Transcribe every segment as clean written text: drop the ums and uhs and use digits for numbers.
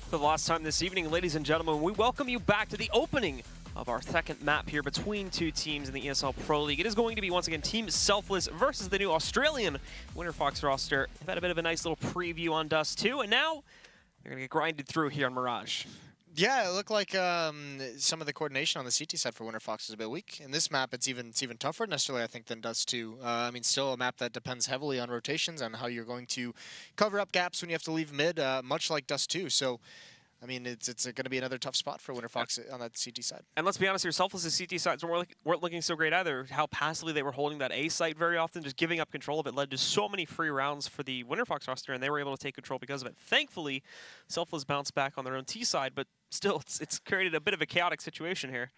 For the last time this evening, ladies and gentlemen, we welcome you back to the opening of our second map here between two teams in the ESL Pro League. It is going to be, once again, Team Selfless versus the new Australian Winterfox roster. They've had a bit of a nice little preview on Dust 2, and now they're going to get grinded through here on Mirage. Yeah, it looked like some of the coordination on the CT side for Winterfox is a bit weak. In this map, it's even tougher necessarily, I think, than Dust 2. I mean, still a map that depends heavily on rotations and how you're going to cover up gaps when you have to leave mid, much like Dust 2. So, I mean, it's going to be another tough spot for Winterfox on that CT side. And let's be honest here, Selfless' CT sides weren't looking so great either. How passively they were holding that A site very often, just giving up control of it, led to so many free rounds for the Winterfox roster, and they were able to take control because of it. Thankfully, Selfless bounced back on their own T side, but still, it's created a bit of a chaotic situation here.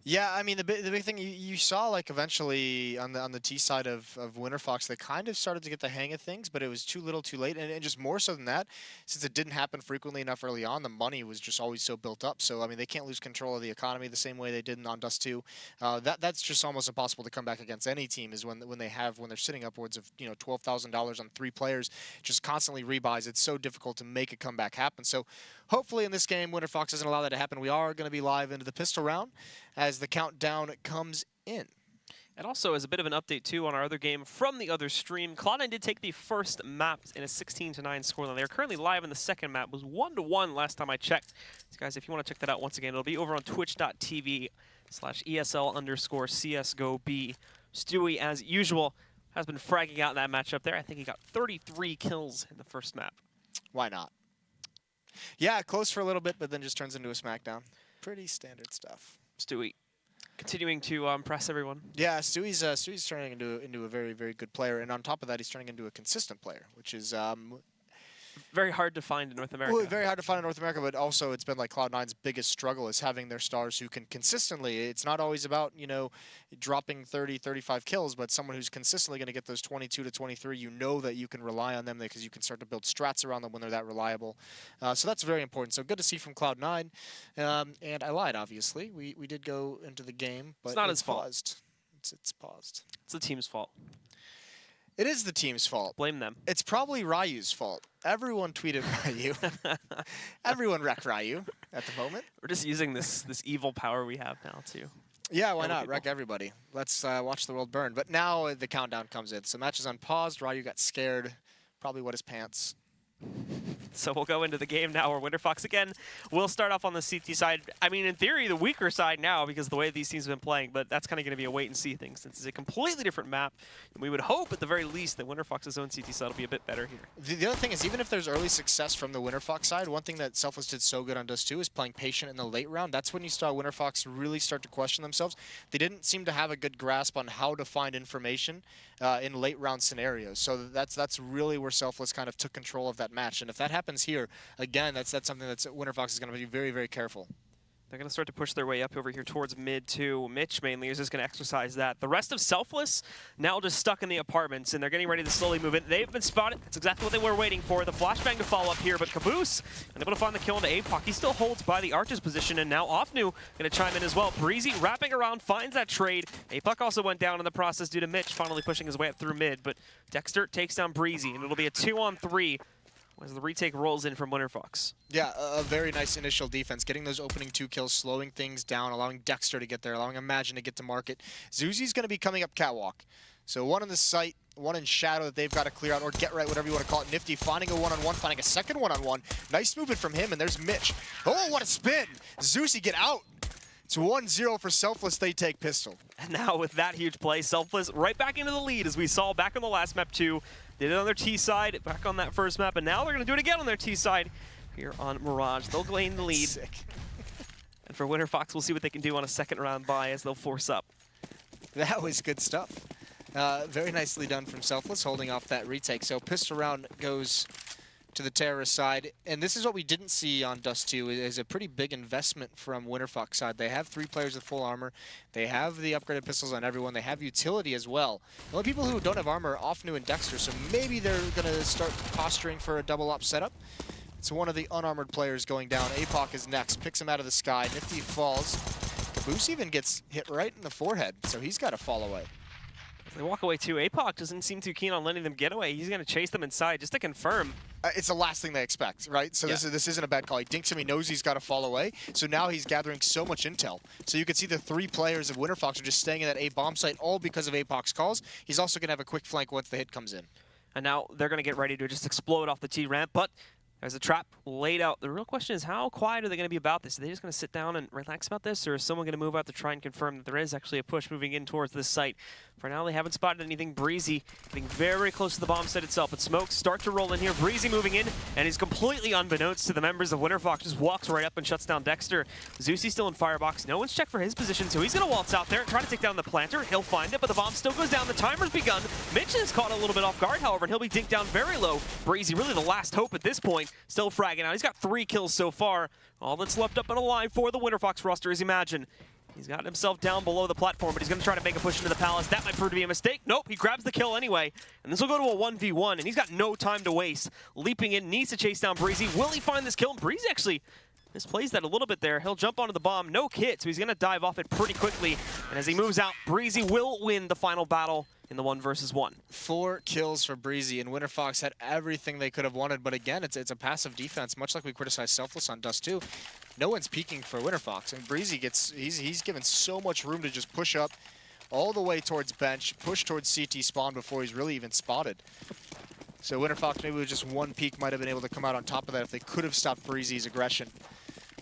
Yeah, I mean, the big thing you saw, like, eventually on the T side of Winterfox, they kind of started to get the hang of things, but it was too little too late. And just more so than that, since it didn't happen frequently enough early on, the money was just always so built up. So, I mean, they can't lose control of the economy the same way they did on Dust 2. That's just almost impossible to come back against any team, is when they're sitting upwards of, you know, $12,000 on 3 players, just constantly rebuys. It's so difficult to make a comeback happen. So, hopefully in this game, Winterfox doesn't allow that to happen. We are going to be live into the pistol round as the countdown comes in. And also, as a bit of an update, too, on our other game from the other stream, Cloud9 did take the first map in a 16-9 scoreline. They are currently live in the second map. It was 1-1 last time I checked. So guys, if you want to check that out once again, it'll be over on twitch.tv/ESL_CSGOB. Stewie, as usual, has been fragging out that matchup there. I think he got 33 kills in the first map. Why not? Yeah, close for a little bit, but then just turns into a smackdown. Pretty standard stuff. Stewie, continuing to impress everyone. Yeah, Stewie's turning into a very, very good player, and on top of that, he's turning into a consistent player, which is very hard to find in North America. Well, very hard to find in North America, but also it's been like Cloud9's biggest struggle is having their stars who can consistently, it's not always about, you know, dropping 30, 35 kills, but someone who's consistently going to get those 22 to 23, you know that you can rely on them because you can start to build strats around them when they're that reliable. So that's very important. So good to see from Cloud9. And I lied, obviously. We did go into the game, but it's not his fault. It's paused. It's the team's fault. It is the team's fault. Blame them. It's probably Ryu's fault. Everyone tweeted Ryu. Everyone wrecked Ryu at the moment. We're just using this evil power we have now, too. Yeah, why not? Wreck everybody. Let's watch the world burn. But now the countdown comes in. So match is unpaused. Ryu got scared. Probably wet his pants. So we'll go into the game now where Winterfox, again, will start off on the CT side. I mean, in theory, the weaker side now because of the way these teams have been playing, but that's kind of going to be a wait-and-see thing since it's a completely different map. And we would hope, at the very least, that Winterfox's own CT side will be a bit better here. The other thing is, even if there's early success from the Winterfox side, one thing that Selfless did so good on Dust 2 is playing patient in the late round. That's when you saw Winterfox really start to question themselves. They didn't seem to have a good grasp on how to find information in late round scenarios. So that's really where Selfless kind of took control of that match. And if that happens here, again, that's something that Winterfox is going to be very, very careful. They're going to start to push their way up over here towards mid, too. Mitch, mainly, is just going to exercise that. The rest of Selfless now just stuck in the apartments, and they're getting ready to slowly move in. They've been spotted. That's exactly what they were waiting for. The flashbang to follow up here, but Caboose unable to find the kill into APOC. He still holds by the Archer's position, and now Offnu going to chime in as well. Breezy wrapping around, finds that trade. APOC also went down in the process due to Mitch finally pushing his way up through mid, but Dexter takes down Breezy, and it'll be a 2-on-3. As the retake rolls in from Winterfox. Yeah, a very nice initial defense. Getting those opening 2 kills, slowing things down, allowing Dexter to get there, allowing Imagine to get to market. Zuzi's going to be coming up catwalk. So one in the site, one in shadow that they've got to clear out, or get right, whatever you want to call it. Nifty finding a one-on-one, finding a second one-on-one. Nice movement from him, and there's Mitch. Oh, what a spin! Zuzi, get out! It's 1-0 for Selfless. They take pistol. And now with that huge play, Selfless right back into the lead, as we saw back on the last map too. Did it on their T side, back on that first map, and now they're going to do it again on their T side here on Mirage. They'll gain the lead. Sick. And for Winterfox, we'll see what they can do on a second round bye as they'll force up. That was good stuff. Very nicely done from Selfless, holding off that retake. So pistol round goes to the terrorist side, and this is what we didn't see on Dust 2, is a pretty big investment from Winterfox side. They have 3 players with full armor, they have the upgraded pistols on everyone, they have utility as well. The only people who don't have armor are Offnu and Dexter, so maybe they're going to start posturing for a double up setup. It's one of the unarmored players going down. APOC is next, picks him out of the sky, Nifty falls. Caboose even gets hit right in the forehead, so he's got to fall away. They walk away too. APOC doesn't seem too keen on letting them get away. He's going to chase them inside just to confirm. It's the last thing they expect, right? So Yeah. this isn't a bad call. He dinks him, he knows he's got to fall away. So now he's gathering so much intel. So you can see the 3 players of Winterfox are just staying in that A bomb site, all because of APOC's calls. He's also going to have a quick flank once the hit comes in. And now they're going to get ready to just explode off the T ramp, but there's a trap laid out. The real question is, how quiet are they going to be about this? Are they just going to sit down and relax about this, or is someone going to move out to try and confirm that there is actually a push moving in towards this site? For now, they haven't spotted anything. Breezy getting very close to the bomb site itself, but smokes start to roll in here. Breezy moving in, and he's completely unbeknownst to the members of Winterfox, just walks right up and shuts down Dexter. Zusi still in firebox. No one's checked for his position, so he's going to waltz out there and try to take down the planter. He'll find it, but the bomb still goes down. The timer's begun. Mitch is caught a little bit off guard, however, and he'll be dinked down very low. Breezy, really the last hope at this point, still fragging out. He's got 3 kills so far. All that's left up and alive for the Winterfox roster is Imagine. He's got himself down below the platform, but he's going to try to make a push into the palace. That might prove to be a mistake. Nope, he grabs the kill anyway. And this will go to a 1v1, and he's got no time to waste. Leaping in, needs to chase down Breezy. Will he find this kill? Breezy actually misplays that a little bit there. He'll jump onto the bomb. No kit, so he's going to dive off it pretty quickly. And as he moves out, Breezy will win the final battle in the 1 versus 1. 4 kills for Breezy, and Winterfox had everything they could have wanted. But again, it's a passive defense, much like we criticized Selfless on Dust 2. No one's peeking for Winterfox, and Breezy he's given so much room to just push up all the way towards bench, push towards CT spawn before he's really even spotted. So Winterfox maybe with just 1 peek might have been able to come out on top of that if they could have stopped Breezy's aggression.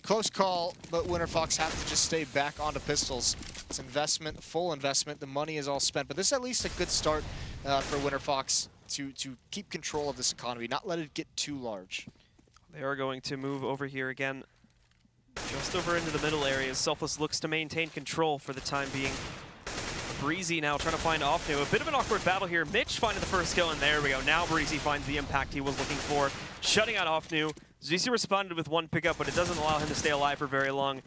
Close call, but Winterfox have to just stay back onto pistols. It's investment, full investment. The money is all spent, but this is at least a good start for Winterfox to keep control of this economy, not let it get too large. They are going to move over here again, just over into the middle area. Selfless looks to maintain control for the time being. Breezy now trying to find Offnu. A bit of an awkward battle here. Mitch finding the first kill, and there we go. Now Breezy finds the impact he was looking for, shutting out Offnu. Zusi responded with 1 pickup, but it doesn't allow him to stay alive for very long.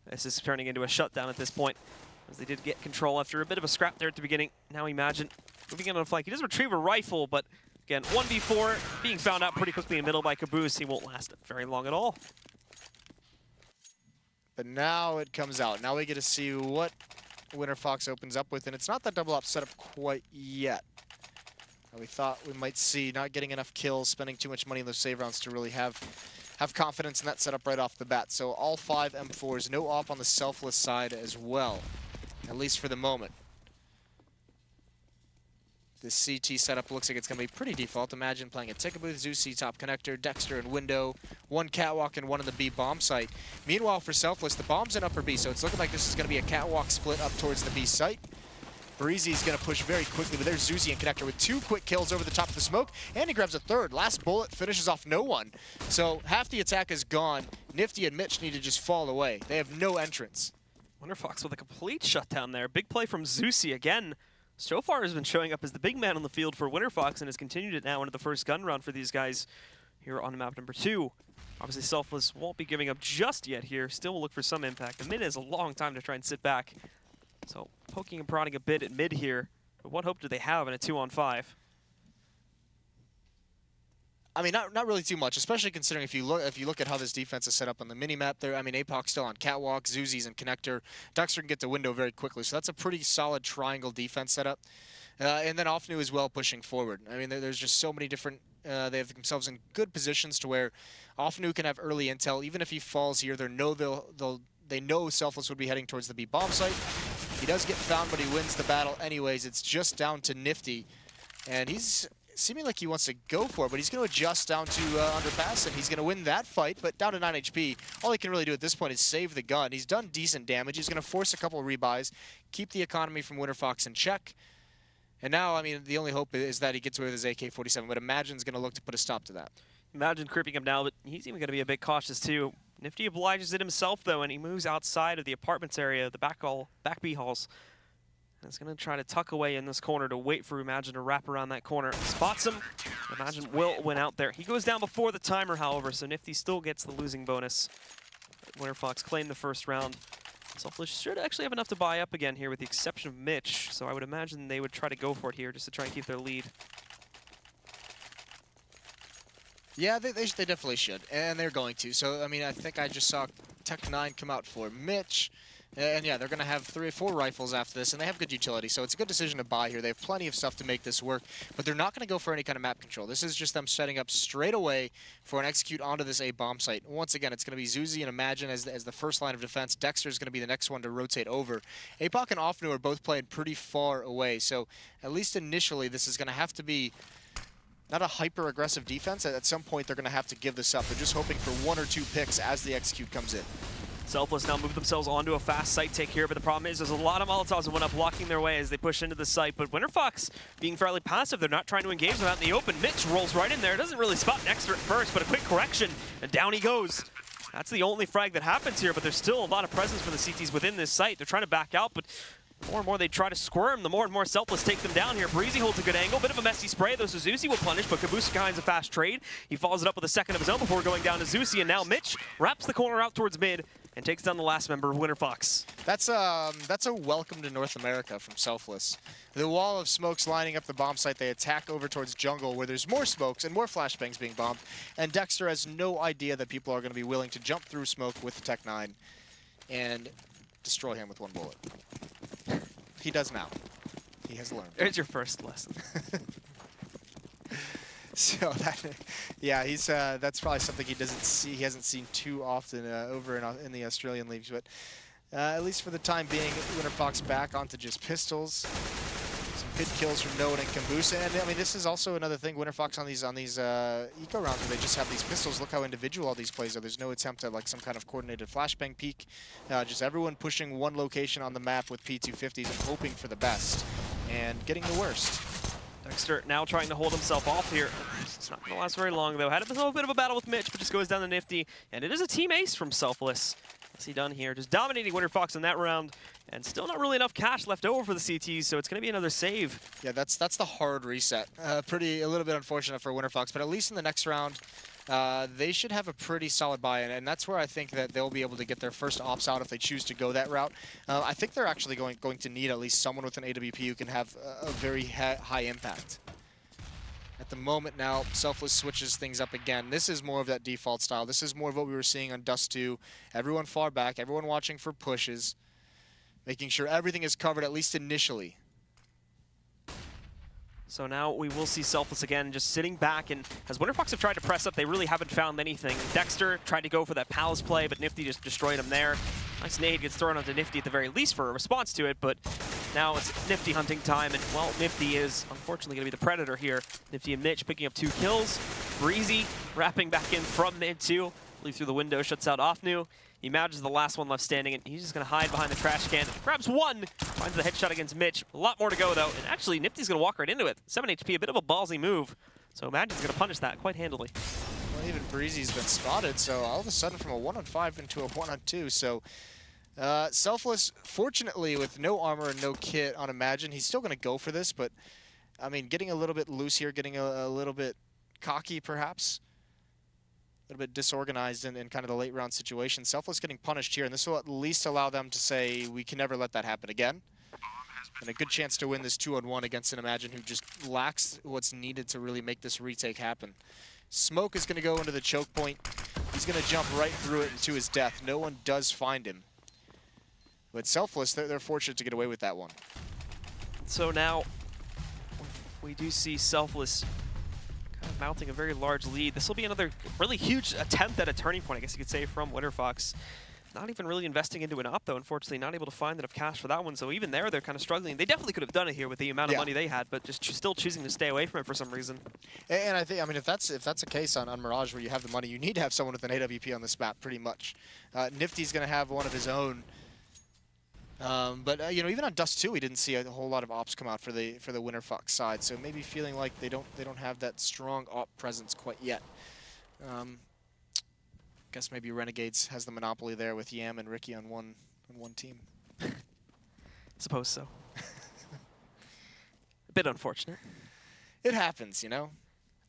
This is turning into a shutdown at this point, as they did get control after a bit of a scrap there at the beginning. Now Imagine moving in on a flank. He does retrieve a rifle, but again, 1v4, being found out pretty quickly in the middle by Caboose. He won't last very long at all. But now it comes out. Now we get to see what Winterfox opens up with, and it's not that double op setup quite yet. We thought we might see not getting enough kills, spending too much money in those save rounds to really have confidence in that setup right off the bat. So all 5 M4s, no op on the Selfless side as well, at least for the moment. This CT setup looks like it's going to be pretty default. Imagine playing a ticket booth, Zusi top connector, Dexter and window, 1 catwalk and 1 in the B bomb site. Meanwhile, for Selfless, the bomb's in upper B, so it's looking like this is going to be a catwalk split up towards the B site. Breezy's going to push very quickly, but there's Zusi and connector with 2 quick kills over the top of the smoke, and he grabs a 3rd. Last bullet finishes off no one. So half the attack is gone. Nifty and Mitch need to just fall away. They have no entrance. Winterfox with a complete shutdown there. Big play from Zusi again. So far has been showing up as the big man on the field for Winterfox and has continued it now into the first gun round for these guys here on map number 2. Obviously Selfless won't be giving up just yet here. Still will look for some impact. A minute is a long time to try and sit back. So poking and prodding a bit at mid here. But what hope do they have in a 2-on-5? I mean, not really too much, especially considering if you look at how this defense is set up on the minimap there. I mean, APOC's still on catwalk, Zuzi's in connector. Dexter can get to window very quickly, so that's a pretty solid triangle defense setup. And then Offnu as well pushing forward. I mean, there's just so many different. They have themselves in good positions to where Offnu can have early intel. Even if he falls here, they know Selfless would be heading towards the B bomb site. He does get found, but he wins the battle anyways. It's just down to Nifty, and he's seeming like he wants to go for it, but he's going to adjust down to underpass, and he's going to win that fight, but down to 9 HP. All he can really do at this point is save the gun. He's done decent damage. He's going to force a couple of rebuys, keep the economy from Winterfox in check. And now, I mean, the only hope is that he gets away with his AK-47, but Imagine's going to look to put a stop to that. Imagine creeping him now, but he's even going to be a bit cautious too. Nifty obliges it himself, though, and he moves outside of the apartments area, the back B halls. And he's going to try to tuck away in this corner to wait for Imagine to wrap around that corner. Spots him. Imagine will win out there. He goes down before the timer, however, so Nifty still gets the losing bonus. Winterfox claimed the first round. Selfless should actually have enough to buy up again here with the exception of Mitch, so I would imagine they would try to go for it here just to try and keep their lead. Yeah, they definitely should, and they're going to. So, I mean, I think I just saw Tech9 come out for Mitch. And yeah, they're going to have 3 or 4 rifles after this, and they have good utility, so it's a good decision to buy here. They have plenty of stuff to make this work, but they're not going to go for any kind of map control. This is just them setting up straight away for an execute onto this A bomb site. Once again, it's going to be Zuzi and Imagine as the first line of defense. Dexter is going to be the next one to rotate over. APOC and Offnu are both playing pretty far away, so at least initially this is going to have to be not a hyper-aggressive defense. At some point, they're going to have to give this up. They're just hoping for 1 or 2 picks as the execute comes in. Selfless now move themselves onto a fast site take here, but the problem is there's a lot of Molotovs that went up blocking their way as they push into the site, but Winterfox being fairly passive, they're not trying to engage them out in the open. Mitch rolls right in there, doesn't really spot Dexter at first, but a quick correction, and down he goes. That's the only frag that happens here, but there's still a lot of presence for the CTs within this site. They're trying to back out, but more and more they try to squirm, the more and more Selfless take them down here. Breezy holds a good angle, bit of a messy spray, though Suzuki will punish, but Kabusa finds a fast trade. He follows it up with a second of his own before going down to Zusi, and now Mitch wraps the corner out towards mid and takes down the last member of Winterfox. That's a welcome to North America from Selfless. The wall of smokes lining up the bomb site, they attack over towards jungle where there's more smokes and more flashbangs being bombed, and Dexter has no idea that people are going to be willing to jump through smoke with the Tech 9 and destroy him with 1 bullet. He does now. He has learned. There's your first lesson. So yeah, he's that's probably something he doesn't see. He hasn't seen too often over in the Australian leagues, but at least for the time being, Winterfox back onto just pistols. Some good kills from Noah and Kambusa, and I mean this is also another thing. Winterfox on these eco rounds where they just have these pistols. Look how individual all these plays are. There's no attempt at like some kind of coordinated flashbang peek. Just everyone pushing one location on the map with P250s and hoping for the best and getting the worst. Dexter now trying to hold himself off here. It's not going to last very long, though. Had a little bit of a battle with Mitch, but just goes down to Nifty. And it is a team ace from Selfless. What's he done here? Just dominating Winterfox in that round. And still not really enough cash left over for the CTs, so it's going to be another save. Yeah, that's the hard reset. A little bit unfortunate for Winterfox, but at least in the next round, they should have a pretty solid buy-in, and that's where I think that they'll be able to get their first ops out if they choose to go that route. I think they're actually going to need at least someone with an AWP who can have a very high impact. At the moment now, Selfless switches things up again. This is more of that default style. This is more of what we were seeing on Dust 2. Everyone far back, everyone watching for pushes, making sure everything is covered at least initially. So now we will see Selfless again, just sitting back, and as Winterfox have tried to press up, they really haven't found anything. Dexter tried to go for that Palace play, but Nifty just destroyed him there. Nice nade gets thrown onto Nifty at the very least for a response to it, but now it's Nifty hunting time, and well, Nifty is unfortunately going to be the predator here. Nifty and Mitch picking up 2 kills. Breezy wrapping back in from mid 2. Leave through the window, shuts out Offnu. Imagine's the last one left standing, and he's just going to hide behind the trash can. Grabs 1, finds the headshot against Mitch. A lot more to go, though. And actually, Nifty's going to walk right into it. 7 HP, a bit of a ballsy move. So Imagine's going to punish that quite handily. Well, even Breezy's been spotted, so all of a sudden from a 1-on-5 into a 1-on-2. So Selfless, fortunately, with no armor and no kit on Imagine, he's still going to go for this, but, I mean, getting a little bit loose here, getting a little bit cocky, perhaps. A little bit disorganized in kind of the late round situation. Selfless getting punished here, and this will at least allow them to say, we can never let that happen again. And a good chance to win this 2-on-1 against an Imagine who just lacks what's needed to really make this retake happen. Smoke is going to go into the choke point. He's going to jump right through it into his death. No one does find him. But Selfless, they're fortunate to get away with that one. So now we do see Selfless kind of mounting a very large lead. This will be another really huge attempt at a turning point, I guess you could say, from Winterfox. Not even really investing into an op, though, unfortunately. Not able to find enough cash for that one. So even there, they're kind of struggling. They definitely could have done it here with the amount of money they had, but just still choosing to stay away from it for some reason. And I think, I mean, if that's a case on Mirage where you have the money, you need to have someone with an AWP on this map, pretty much. Nifty's going to have one of his own. But you know, even on Dust 2, we didn't see a whole lot of ops come out for the Winterfox side. So maybe feeling like they don't have that strong op presence quite yet. Guess maybe Renegades has the monopoly there with Yam and Ricky on one team. Suppose so. A bit unfortunate. It happens, you know.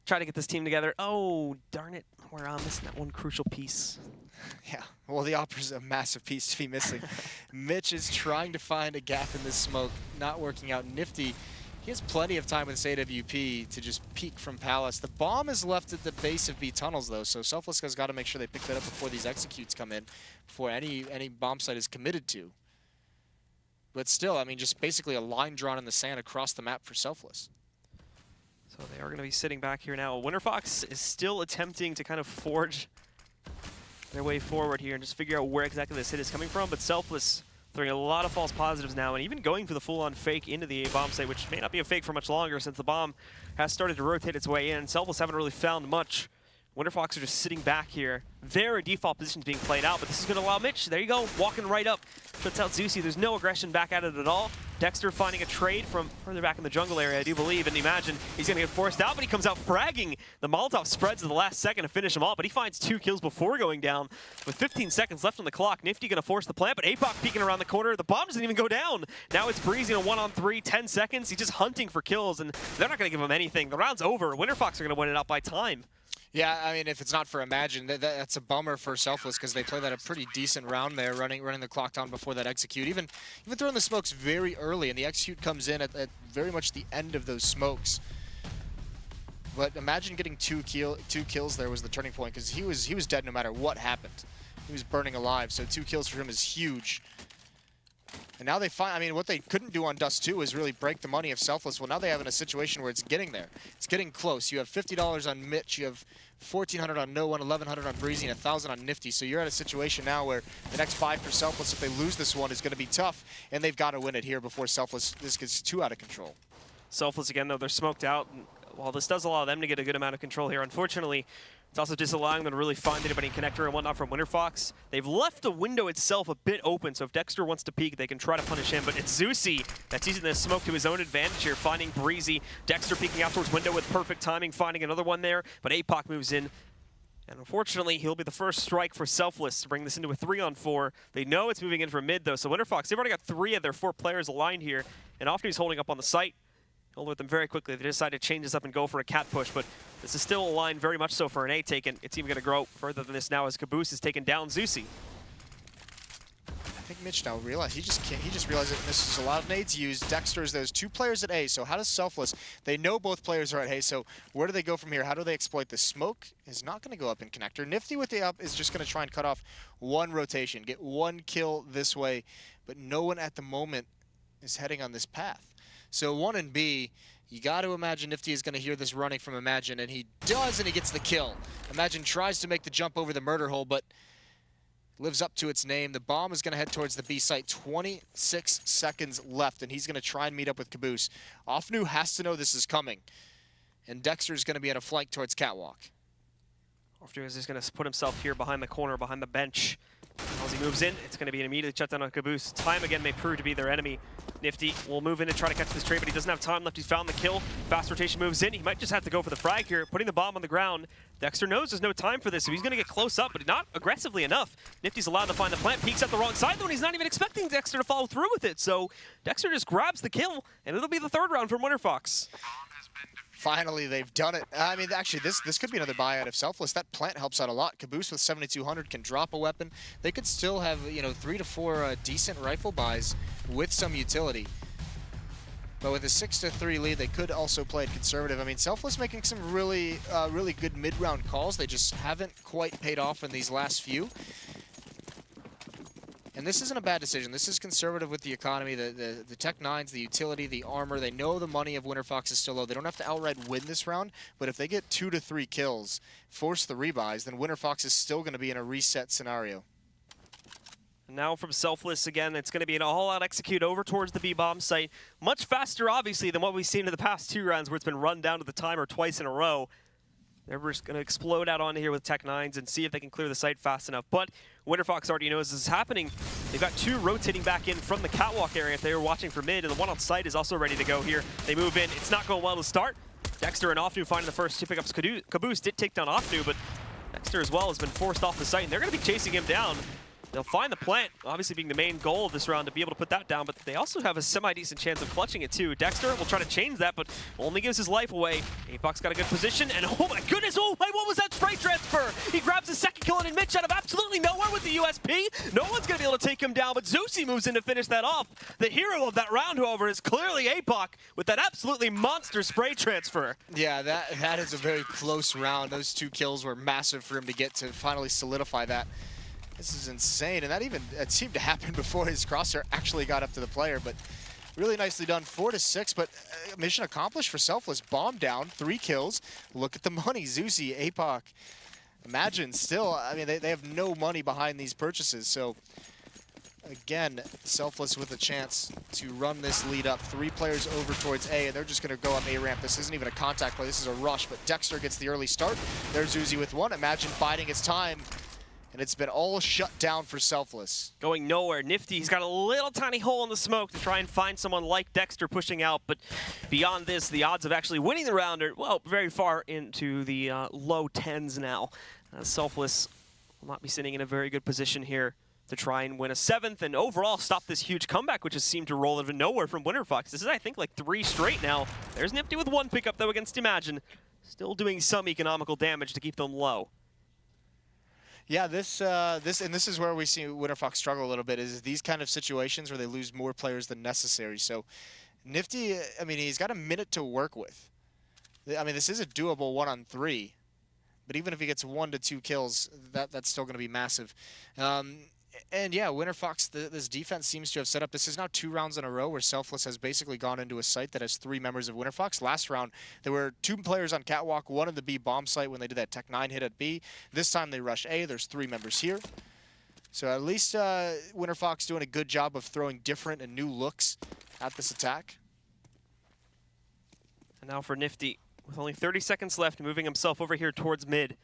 Try to get this team together. Oh, darn it. We're missing that one crucial piece. Yeah, well, the opera's a massive piece to be missing. Mitch is trying to find a gap in this smoke, not working out. Nifty, he has plenty of time with his AWP to just peek from Palace. The bomb is left at the base of B tunnels, though, so Selfless has got to make sure they pick that up before these executes come in, before any bomb site is committed to. But still, I mean, just basically a line drawn in the sand across the map for Selfless. So they are going to be sitting back here now. Winterfox is still attempting to kind of forge their way forward here and just figure out where exactly this hit is coming from, but Selfless throwing a lot of false positives now and even going for the full-on fake into the A-bomb site, which may not be a fake for much longer since the bomb has started to rotate its way in. Selfless haven't really found much. Winterfox are just sitting back here. Their default position is being played out, but this is going to allow Mitch, there you go, walking right up. Shuts out Zeusy. There's no aggression back at it at all. Dexter finding a trade from further back in the jungle area, I do believe, and imagine he's going to get forced out, but he comes out fragging. The Molotov spreads at the last second to finish him off, but he finds 2 kills before going down. With 15 seconds left on the clock, Nifty going to force the plant, but APOC peeking around the corner. The bomb doesn't even go down. Now it's Breezy in a 1-on-3, 10 seconds. He's just hunting for kills, and they're not going to give him anything. The round's over. Winterfox are going to win it out by time. Yeah, I mean, if it's not for Imagine, that's a bummer for Selfless because they play that a pretty decent round there, running the clock down before that execute. Even throwing the smokes very early, and the execute comes in at very much the end of those smokes. But Imagine getting two kills there was the turning point because he was dead no matter what happened. He was burning alive, so 2 kills for him is huge. And now they find, I mean, what they couldn't do on Dust 2 is really break the money of Selfless. Well, now they have in a situation where it's getting there. It's getting close. You have $50 on Mitch, you have $1,400 on No One, $1,100 on Breezy, and $1,000 on Nifty. So you're at a situation now where the next 5 for Selfless, if they lose this one, is going to be tough. And they've got to win it here before Selfless, this gets too out of control. Selfless again, though, they're smoked out. And while this does allow them to get a good amount of control here, unfortunately, it's also disallowing them to really find anybody in connector and whatnot from Winterfox. They've left the window itself a bit open, so if Dexter wants to peek, they can try to punish him, but it's Zeusy that's using the smoke to his own advantage here, finding Breezy. Dexter peeking out towards window with perfect timing, finding another one there, but APOC moves in. And unfortunately, he'll be the first strike for Selfless to bring this into a 3-on-4. They know it's moving in from mid, though, so Winterfox, they've already got 3 of their 4 players aligned here, and Ofnu's holding up on the site. He'll with them very quickly. They decide to change this up and go for a cat push, but this is still a line very much so for an A taken. It's even going to grow further than this now as Caboose is taken down Zeusy. I think Mitch now realized he just realized that this is a lot of nades used. Dexter's those 2 players at A, so how does Selfless? They know both players are at A, so where do they go from here? How do they exploit this? Smoke is not going to go up in connector. Nifty with the up is just going to try and cut off 1 rotation, get 1 kill this way, but no one at the moment is heading on this path. So 1 and B, you got to imagine Nifty is going to hear this running from Imagine, and he does, and he gets the kill. Imagine tries to make the jump over the murder hole, but lives up to its name. The bomb is going to head towards the B site. 26 seconds left, and he's going to try and meet up with Caboose. Ofnu has to know this is coming, and Dexter is going to be at a flank towards Catwalk. Ofnu is just going to put himself here behind the corner, behind the bench. As he moves in, it's going to be an immediate shutdown on Caboose. Time again may prove to be their enemy. Nifty will move in and try to catch this trade, but he doesn't have time left. He's found the kill. Fast rotation moves in. He might just have to go for the frag here, putting the bomb on the ground. Dexter knows there's no time for this, so he's going to get close up, but not aggressively enough. Nifty's allowed to find the plant, peeks at the wrong side, though, and he's not even expecting Dexter to follow through with it. So Dexter just grabs the kill, and it'll be the 3rd round from Winterfox. Finally, they've done it. I mean, actually, this could be another buyout of Selfless. That plant helps out a lot. Caboose with 7,200 can drop a weapon. They could still have, 3 to 4 decent rifle buys with some utility. But with a 6-3 lead, they could also play it conservative. I mean, Selfless making some really good mid-round calls. They just haven't quite paid off in these last few. And this isn't a bad decision. This is conservative with the economy, the Tech 9s, the utility, the armor. They know the money of Winterfox is still low. They don't have to outright win this round, but if they get 2 to 3 kills, force the rebuys, then Winterfox is still going to be in a reset scenario. Now from Selfless again, it's going to be an all-out execute over towards the B-bomb site. Much faster, obviously, than what we've seen in the past 2 rounds where it's been run down to the timer twice in a row. They're just going to explode out onto here with Tech 9s and see if they can clear the site fast enough. But Winterfox already knows this is happening. They've got 2 rotating back in from the catwalk area if they were watching for mid, and the one on site is also ready to go here. They move in. It's not going well to start. Dexter and Ofnu finding the first 2 pickups. Caboose did take down Ofnu, but Dexter as well has been forced off the site, and they're going to be chasing him down. They'll find the plant, obviously being the main goal of this round to be able to put that down, but they also have a semi-decent chance of clutching it too. Dexter will try to change that, but only gives his life away. APOC's got a good position, and oh my goodness, oh my, what was that spray transfer? He grabs his 2nd kill and Mitch out of absolutely nowhere with the USP. No one's gonna be able to take him down, but Zeusy moves in to finish that off. The hero of that round, however, is clearly APOC with that absolutely monster spray transfer. Yeah, that is a very close round. Those 2 kills were massive for him to get to finally solidify that. This is insane, and it seemed to happen before his crosshair actually got up to the player, but really nicely done. 4-6, but mission accomplished for Selfless. Bomb down, 3 kills. Look at the money. Zuzi, APOC. Imagine still, I mean, they have no money behind these purchases, so again, Selfless with a chance to run this lead up. 3 players over towards A, and they're just going to go up A ramp. This isn't even a contact play, this is a rush, but Dexter gets the early start. There's Zuzi with 1. Imagine biding his time, and it's been all shut down for Selfless. Going nowhere. Nifty, he's got a little tiny hole in the smoke to try and find someone like Dexter pushing out, but beyond this, the odds of actually winning the round are, well, very far into the low 10s now. Selfless will not be sitting in a very good position here to try and win a 7th and overall stop this huge comeback, which has seemed to roll out of nowhere from Winterfox. This is, I think, like 3 straight now. There's Nifty with 1 pickup, though, against Imagine. Still doing some economical damage to keep them low. Yeah, this is where we see Winterfox struggle a little bit, is these kind of situations where they lose more players than necessary. So Nifty, I mean, he's got a minute to work with. I mean, this is a doable 1-on-3, but even if he gets 1 to 2 kills, that's still going to be massive. And yeah, Winterfox, this defense seems to have set up. This is now 2 rounds in a row where Selfless has basically gone into a site that has 3 members of Winterfox. Last round, there were 2 players on Catwalk, 1 in the B bomb site when they did that Tech 9 hit at B. This time they rush A. There's 3 members here. So at least Winterfox doing a good job of throwing different and new looks at this attack. And now for Nifty, with only 30 seconds left, moving himself over here towards mid.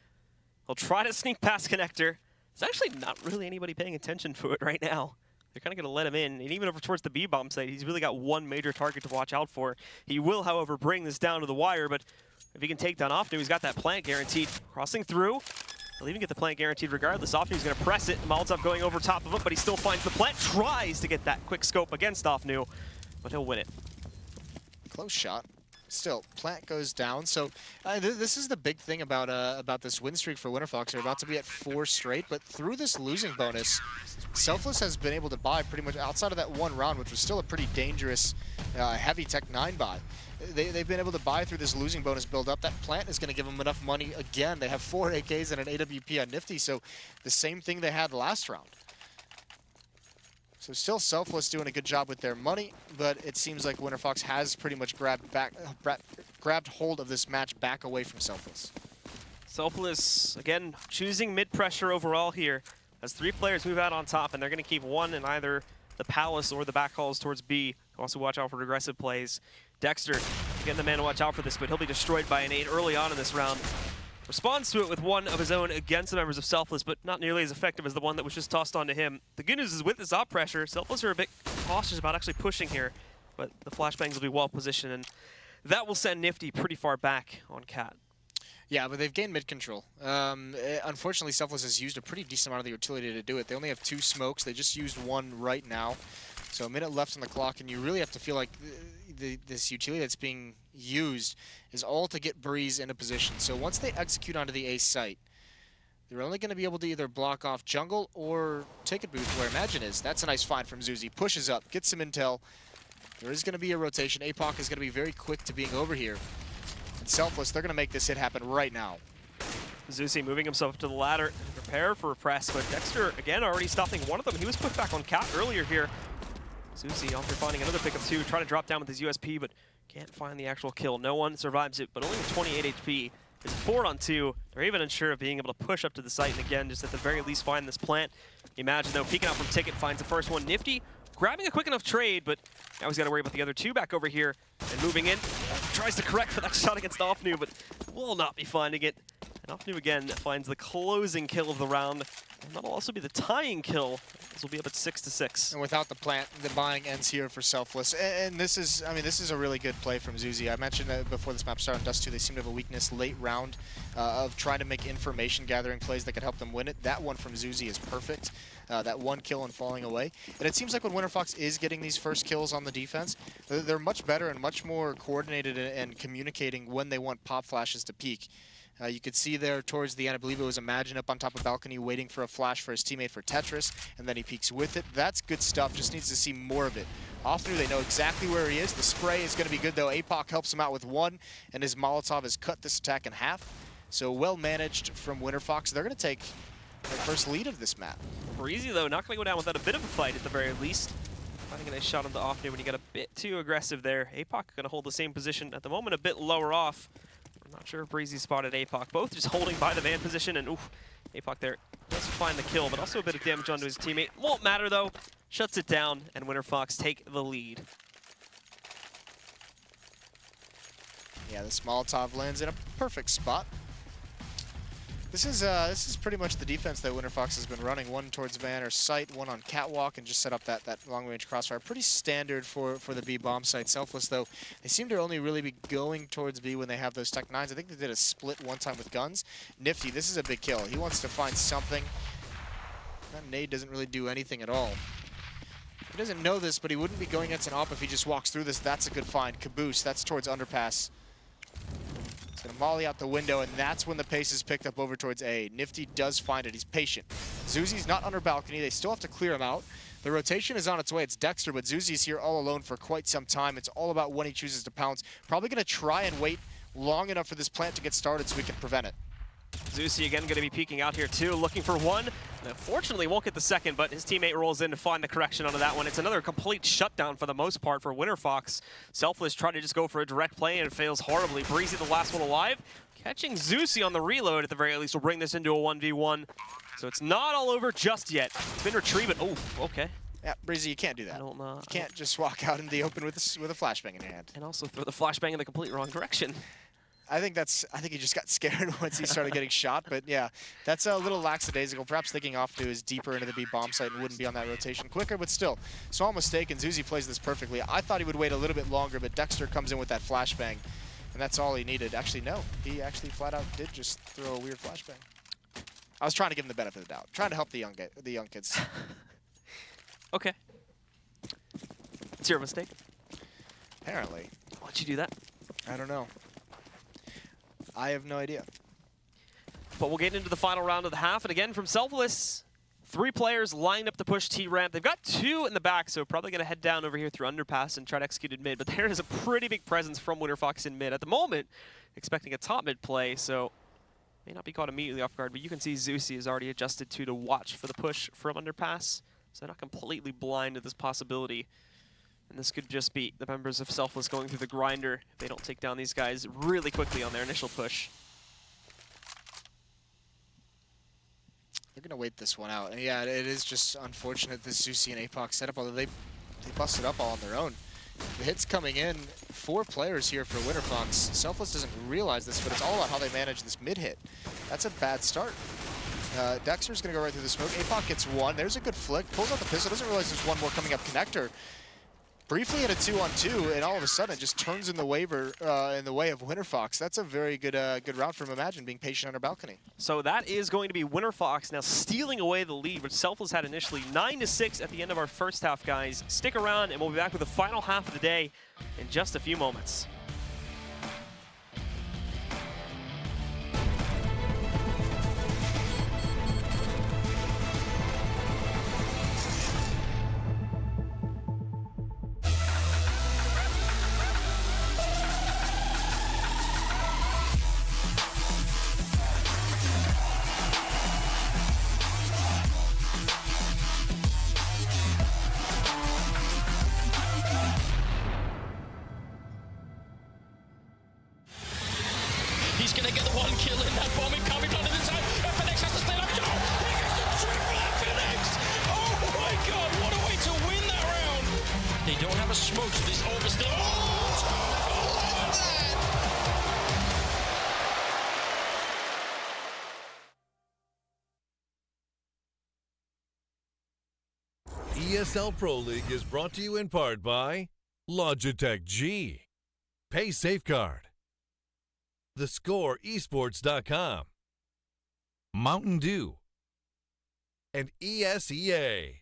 He'll try to sneak past Connector. There's actually not really anybody paying attention to it right now. They're kind of going to let him in. And even over towards the B-bomb site, he's really got 1 major target to watch out for. He will, however, bring this down to the wire, but if he can take down Offnu, he's got that plant guaranteed. Crossing through. He'll even get the plant guaranteed regardless. Offnu's going to press it. Molotov going over top of it, but he still finds the plant. Tries to get that quick scope against Offnu, but he'll win it. Close shot. Still, plant goes down. So this is the big thing about this win streak for Winterfox. They're about to be at 4 straight, but through this losing bonus, Selfless has been able to buy pretty much outside of that 1 round, which was still a pretty dangerous, heavy Tech 9 buy. They've been able to buy through this losing bonus build up. That plant is going to give them enough money again. They have 4 AKs and an AWP on Nifty, so the same thing they had last round. So still Selfless doing a good job with their money, but it seems like Winterfox has pretty much grabbed hold of this match back away from Selfless. Selfless, again, choosing mid-pressure overall here as 3 players move out on top, and they're going to keep 1 in either the Palace or the back halls towards B. Also watch out for aggressive plays. Dexter, again, the man to watch out for this, but he'll be destroyed by an 8 early on in this round. Responds to it with 1 of his own against the members of Selfless, but not nearly as effective as the one that was just tossed onto him. The good news is with this op pressure, Selfless are a bit cautious about actually pushing here, but the flashbangs will be well positioned, and that will send Nifty pretty far back on Cat. Yeah, but they've gained mid-control. Unfortunately, Selfless has used a pretty decent amount of the utility to do it. They only have 2 smokes. They just used 1 right now. So a minute left on the clock, and you really have to feel like this utility that's being used is all to get Breeze into position. So once they execute onto the A site, they're only going to be able to either block off jungle or ticket booth where Imagine is. That's a nice find from Zuzi. Pushes up, gets some intel. There is going to be a rotation. APOC is going to be very quick to being over here. And Selfless, they're going to make this hit happen right now. Zuzi moving himself up to the ladder and prepare for a press, but Dexter, again, already stopping one of them. He was put back on Cat earlier here. Zuzi after finding another pickup too, trying to drop down with his USP, but can't find the actual kill. No one survives it, but only with 28 HP. It's 4-on-2. They're even unsure of being able to push up to the site, and again, just at the very least find this plant. Imagine though, peeking out from Ticket, finds the first one. Nifty grabbing a quick enough trade, but now he's got to worry about the other 2 back over here. And moving in, tries to correct for that shot against Offnu, but will not be finding it. And Offnu again finds the closing kill of the round. And that'll also be the tying kill. This will be up at 6-6. And without the plant, the buying ends here for Selfless. And this is, I mean, this is a really good play from Zuzi. I mentioned that before this map started on Dust 2, they seem to have a weakness late round of trying to make information gathering plays that could help them win it. That one from Zuzi is perfect. That 1 kill and falling away. And it seems like when Winterfox is getting these first kills on the defense, they're much better and much more coordinated and communicating when they want pop flashes to peak. You could see there towards the end, I believe it was Imagine up on top of balcony waiting for a flash for his teammate for Tetris, and then he peeks with it. That's good stuff, just needs to see more of it. Offnu, they know exactly where he is. The spray is going to be good though. APOC helps him out with 1, and his Molotov has cut this attack in half. So well managed from Winterfox. They're going to take their first lead of this map. Breezy, though, not going to go down without a bit of a fight at the very least. Finding a nice shot on the off day when you got a bit too aggressive there. APOC going to hold the same position at the moment, a bit lower off. I'm not sure if Breezy spotted APOC. Both just holding by the van position, and oof, APOC there does find the kill, but also a bit of damage onto his teammate. Won't matter, though. Shuts it down, and Winterfox take the lead. Yeah, this Molotov lands in a perfect spot. This is pretty much the defense that Winterfox has been running. One towards van or site, one on catwalk, and just set up that long-range crossfire. Pretty standard for the B bomb site. Selfless, though, they seem to only really be going towards B when they have those Tech 9s. I think they did a split one time with guns. Nifty, this is a big kill. He wants to find something. That nade doesn't really do anything at all. He doesn't know this, but he wouldn't be going against an op if he just walks through this. That's a good find. Caboose, that's towards underpass. Gonna molly out the window, and that's when the pace is picked up over towards A. Nifty does find it. He's patient. Zuzi's not under balcony. They still have to clear him out. The rotation is on its way. It's Dexter, but Zuzi's here all alone for quite some time. It's all about when he chooses to pounce. Probably going to try and wait long enough for this plant to get started so we can prevent it. Zuzi again going to be peeking out here too, looking for one. Unfortunately, won't get the second, but his teammate rolls in to find the correction onto that one. It's another complete shutdown for the most part for Winterfox. Selfless tried to just go for a direct play and fails horribly. Breezy, the last one alive. Catching Zuzi on the reload at the very least will bring this into a 1v1. So it's not all over just yet. It's been retrieved. Oh, okay. Yeah, Breezy, you can't do that. You can't just walk out in the open with a flashbang in your hand. And also throw the flashbang in the complete wrong direction. I think he just got scared once he started getting shot, but yeah, that's a little lackadaisical. Perhaps thinking off to his deeper into the B bomb site and wouldn't be on that rotation quicker, but still, small mistake, and Zuzi plays this perfectly. I thought he would wait a little bit longer, but Dexter comes in with that flashbang, and that's all he needed. Actually, no, he actually flat out did just throw a weird flashbang. I was trying to give him the benefit of the doubt, trying to help the young kids. Okay. It's your mistake. Apparently. Why'd you do that? I don't know. I have no idea. But we'll get into the final round of the half. And again, from Selfless, 3 players lined up to push T-ramp. They've got 2 in the back, so probably going to head down over here through underpass and try to execute it mid. But there is a pretty big presence from Winterfox in mid. At the moment, expecting a top mid play, so may not be caught immediately off guard. But you can see Zuzi is already adjusted to watch for the push from underpass. So they're not completely blind to this possibility. And this could just be the members of Selfless going through the grinder if they don't take down these guys really quickly on their initial push. They're going to wait this one out. And yeah, it is just unfortunate this Zuzi and APOC setup, although they busted up all on their own. The hits coming in, 4 players here for Winterfox. Selfless doesn't realize this, but it's all about how they manage this mid-hit. That's a bad start. Dexter's going to go right through the smoke. APOC gets 1. There's a good flick. Pulls out the pistol. Doesn't realize there's one more coming up connector. Briefly in a 2-on-2, and all of a sudden it just turns in the way of Winterfox. That's a very good good route from Imagine, being patient on her balcony. So that is going to be Winterfox now stealing away the lead, which Selfless had initially 9-6 at the end of our first half, guys. Stick around, and we'll be back with the final half of the day in just a few moments. He's going to get the 1 kill in that bomb coming onto the side. FNX has to stay up. Oh, he gets the triple FNX. Oh my god, what a way to win that round. They don't have a smoke, so this over still. Oh, ESL Pro League is brought to you in part by Logitech G, Pay Safeguard, TheScoreEsports.com, Mountain Dew, and ESEA.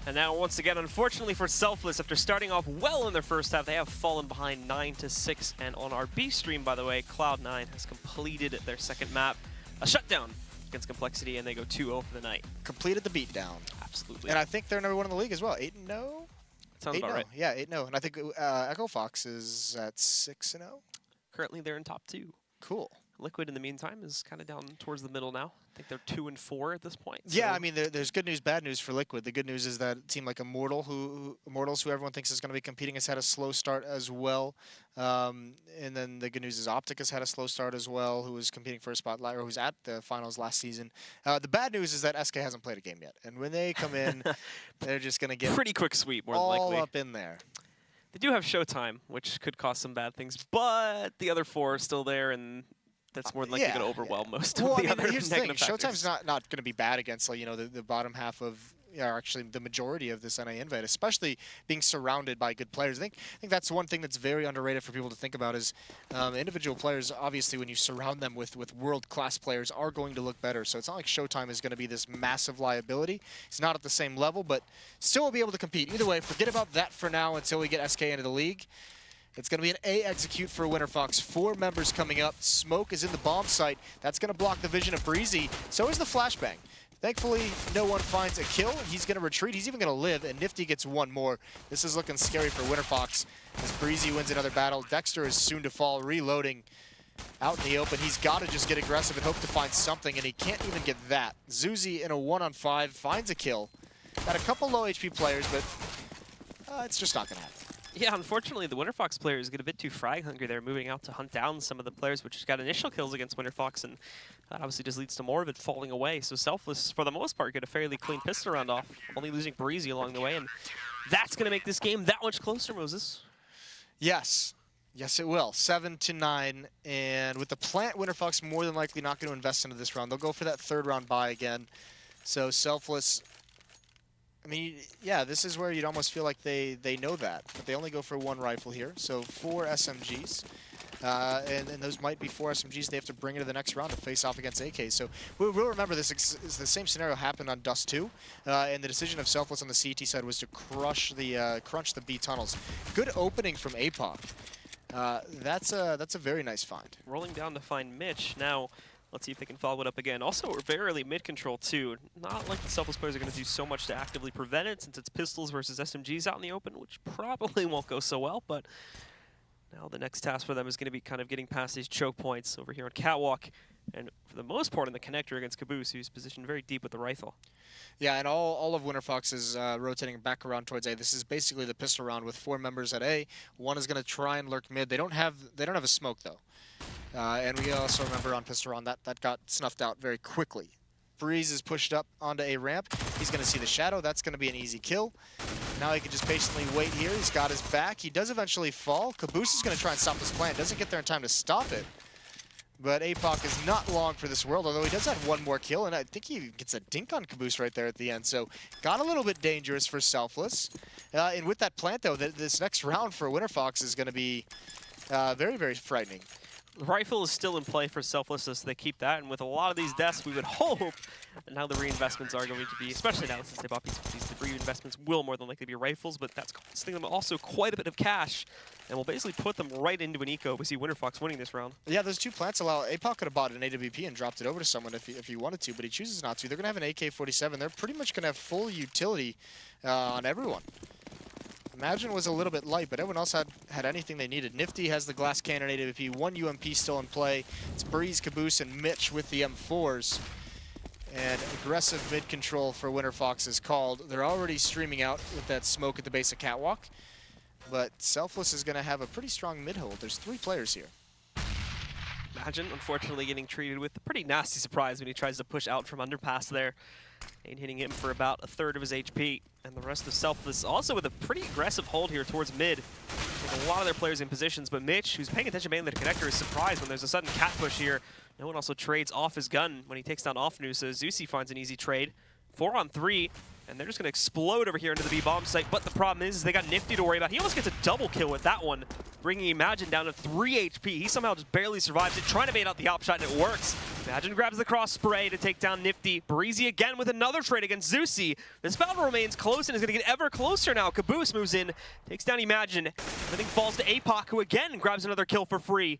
And now, once again, unfortunately for Selfless, after starting off well in their first half, they have fallen behind 9-6. And on our B stream, by the way, Cloud9 has completed their second map, a shutdown against Complexity, and they go 2-0 for the night. Completed the beatdown. Absolutely. And I think they're #1 in the league as well. 8-0? Sounds about 8-0. right. Yeah, 8-0. And I think Echo Fox is at 6-0. Currently, they're in top 2. Cool. Liquid, in the meantime, is kind of down towards the middle now. I think they're 2-4 at this point. Yeah, so- I mean, there's good news, bad news for Liquid. The good news is that a team like Immortals, who everyone thinks is going to be competing, has had a slow start as well. And then the good news is Optic has had a slow start as well, who was competing for a spotlight, or who's at the finals last season. The bad news is that SK hasn't played a game yet. And when they come in, they're just going to get Pretty quick sweep, more than all likely. up in there. They do have Showtime, which could cause some bad things, but the other 4 are still there, and that's more than likely going to overwhelm most of the other here's the thing. negative factors. Showtime's not going to be bad against, like, the bottom half of, actually the majority of this NA invite, especially being surrounded by good players. I think that's one thing that's very underrated for people to think about is individual players, obviously, when you surround them with world-class players, are going to look better. So it's not like Showtime is going to be this massive liability. It's not at the same level, but still will be able to compete. Either way, forget about that for now until we get SK into the league. It's going to be an A execute for Winterfox. 4 members coming up. Smoke is in the bomb site. That's going to block the vision of Breezy. So is the flashbang. Thankfully, no one finds a kill. He's going to retreat. He's even going to live, and Nifty gets one more. This is looking scary for Winterfox as Breezy wins another battle. Dexter is soon to fall, reloading out in the open. He's got to just get aggressive and hope to find something, and he can't even get that. Zuzi in a 1-on-5 finds a kill. Got a couple low HP players, but it's just not going to happen. Yeah, unfortunately, the Winterfox players get a bit too frag hungry there, moving out to hunt down some of the players, which got initial kills against Winterfox, and that obviously just leads to more of it falling away. So Selfless, for the most part, get a fairly clean pistol round off, only losing Breezy along the way, and that's going to make this game that much closer, Moses. Yes. Yes, it will. 7-9, and with the plant, Winterfox more than likely not going to invest into this round. They'll go for that 3rd round buy again. So Selfless, I mean, yeah, this is where you'd almost feel like they know that, but they only go for 1 rifle here, so 4 SMGs. And those might be 4 SMGs they have to bring into the next round to face off against AK. So we'll remember this is the same scenario happened on Dust 2, and the decision of Selfless on the CT side was to crunch the B tunnels. Good opening from APOC. That's a very nice find. Rolling down to find Mitch. Now, let's see if they can follow it up again. Also, we're very early mid-control, too. Not like the Selfless players are going to do so much to actively prevent it, since it's pistols versus SMGs out in the open, which probably won't go so well, but now the next task for them is going to be kind of getting past these choke points over here on Catwalk, and for the most part in the connector against Caboose, who's positioned very deep with the rifle. Yeah, and all of Winterfox is rotating back around towards A. This is basically the pistol round with 4 members at A. One is going to try and lurk mid. They don't have a smoke, though. And we also remember on pistol round that got snuffed out very quickly. Breeze is pushed up onto a ramp. He's going to see the shadow. That's going to be an easy kill. Now he can just patiently wait here. He's got his back. He does eventually fall. Caboose is going to try and stop this plan. Doesn't get there in time to stop it. But APOC is not long for this world, although he does have 1 more kill, and I think he gets a dink on Caboose right there at the end. So got a little bit dangerous for Selfless. And with that plant, though, this next round for Winterfox is going to be very, very frightening. The rifle is still in play for Selfless, so they keep that, and with a lot of these deaths, we would hope that now the reinvestments are going to be, especially now since they bought these reinvestments will more than likely be rifles, but that's costing them also quite a bit of cash, and will basically put them right into an eco. We see Winterfox winning this round. Yeah, those 2 plants allow, APOC could have bought an AWP and dropped it over to someone if he wanted to, but he chooses not to. They're going to have an AK-47. They're pretty much going to have full utility on everyone. Imagine was a little bit light, but everyone else had anything they needed. Nifty has the glass cannon AWP, 1 UMP still in play. It's Breeze, Caboose, and Mitch with the M4s. And aggressive mid-control for Winterfox is called. They're already streaming out with that smoke at the base of Catwalk. But Selfless is going to have a pretty strong mid-hold. There's 3 players here. Imagine, unfortunately, getting treated with a pretty nasty surprise when he tries to push out from underpass there. And hitting him for about 1/3 of his HP. And the rest of Selfless also with a pretty aggressive hold here towards mid. With a lot of their players in positions, but Mitch, who's paying attention mainly to the connector, is surprised when there's a sudden cat push here. No one also trades off his gun when he takes down Offnu, so Zusi finds an easy trade. 4 on 3, and they're just going to explode over here into the B bomb site. But the problem is they got Nifty to worry about. He almost gets a double kill with that one, bringing Imagine down to 3 HP. He somehow just barely survives it, trying to bait out the op shot, and it works. Imagine grabs the cross spray to take down Nifty. Breezy again with another trade against Zusi. This battle remains close and is going to get ever closer now. Caboose moves in, takes down Imagine. Everything falls to APOC, who again grabs another kill for free.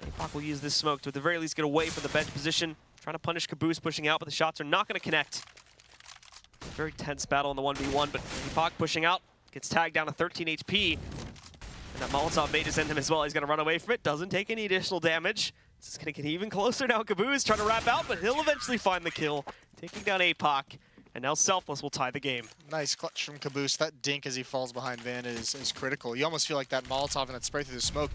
APOC will use this smoke to at the very least get away from the bench position. Trying to punish Caboose pushing out, but the shots are not going to connect. Very tense battle in the 1v1, but APOC pushing out. Gets tagged down to 13 HP. And that Molotov bait is in him as well. He's going to run away from it. Doesn't take any additional damage. This is going to get even closer now. Caboose trying to wrap out, but he'll eventually find the kill. Taking down APOC. And now Selfless will tie the game. Nice clutch from Caboose. That dink as he falls behind Van is critical. You almost feel like that Molotov and that spray through the smoke.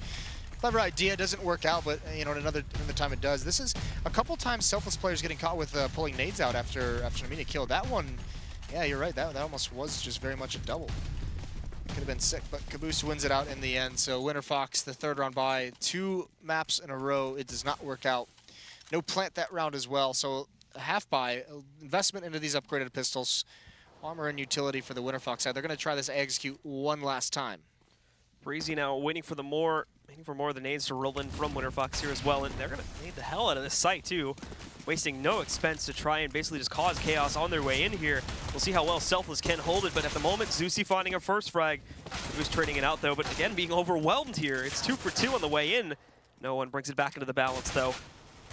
Clever idea, doesn't work out, but you know, another time it does. This is a couple times Selfless players getting caught with pulling nades out after an immediate kill. That one, yeah, you're right. That almost was just very much a double. Could have been sick, but Caboose wins it out in the end. So Winterfox, the third round by 2 maps in a row. It does not work out. No plant that round as well. So a half buy, investment into these upgraded pistols, armor and utility for the Winterfox side. They're going to try this execute one last time. Breezy now waiting for more of the nades to roll in from Winterfox here as well, and they're gonna nade the hell out of this site too, wasting no expense to try and basically just cause chaos on their way in here. We'll see how well Selfless can hold it, but at the moment, Zeusy finding a first frag. Who's trading it out though, but again being overwhelmed here. It's 2 for 2 on the way in. No one brings it back into the balance though.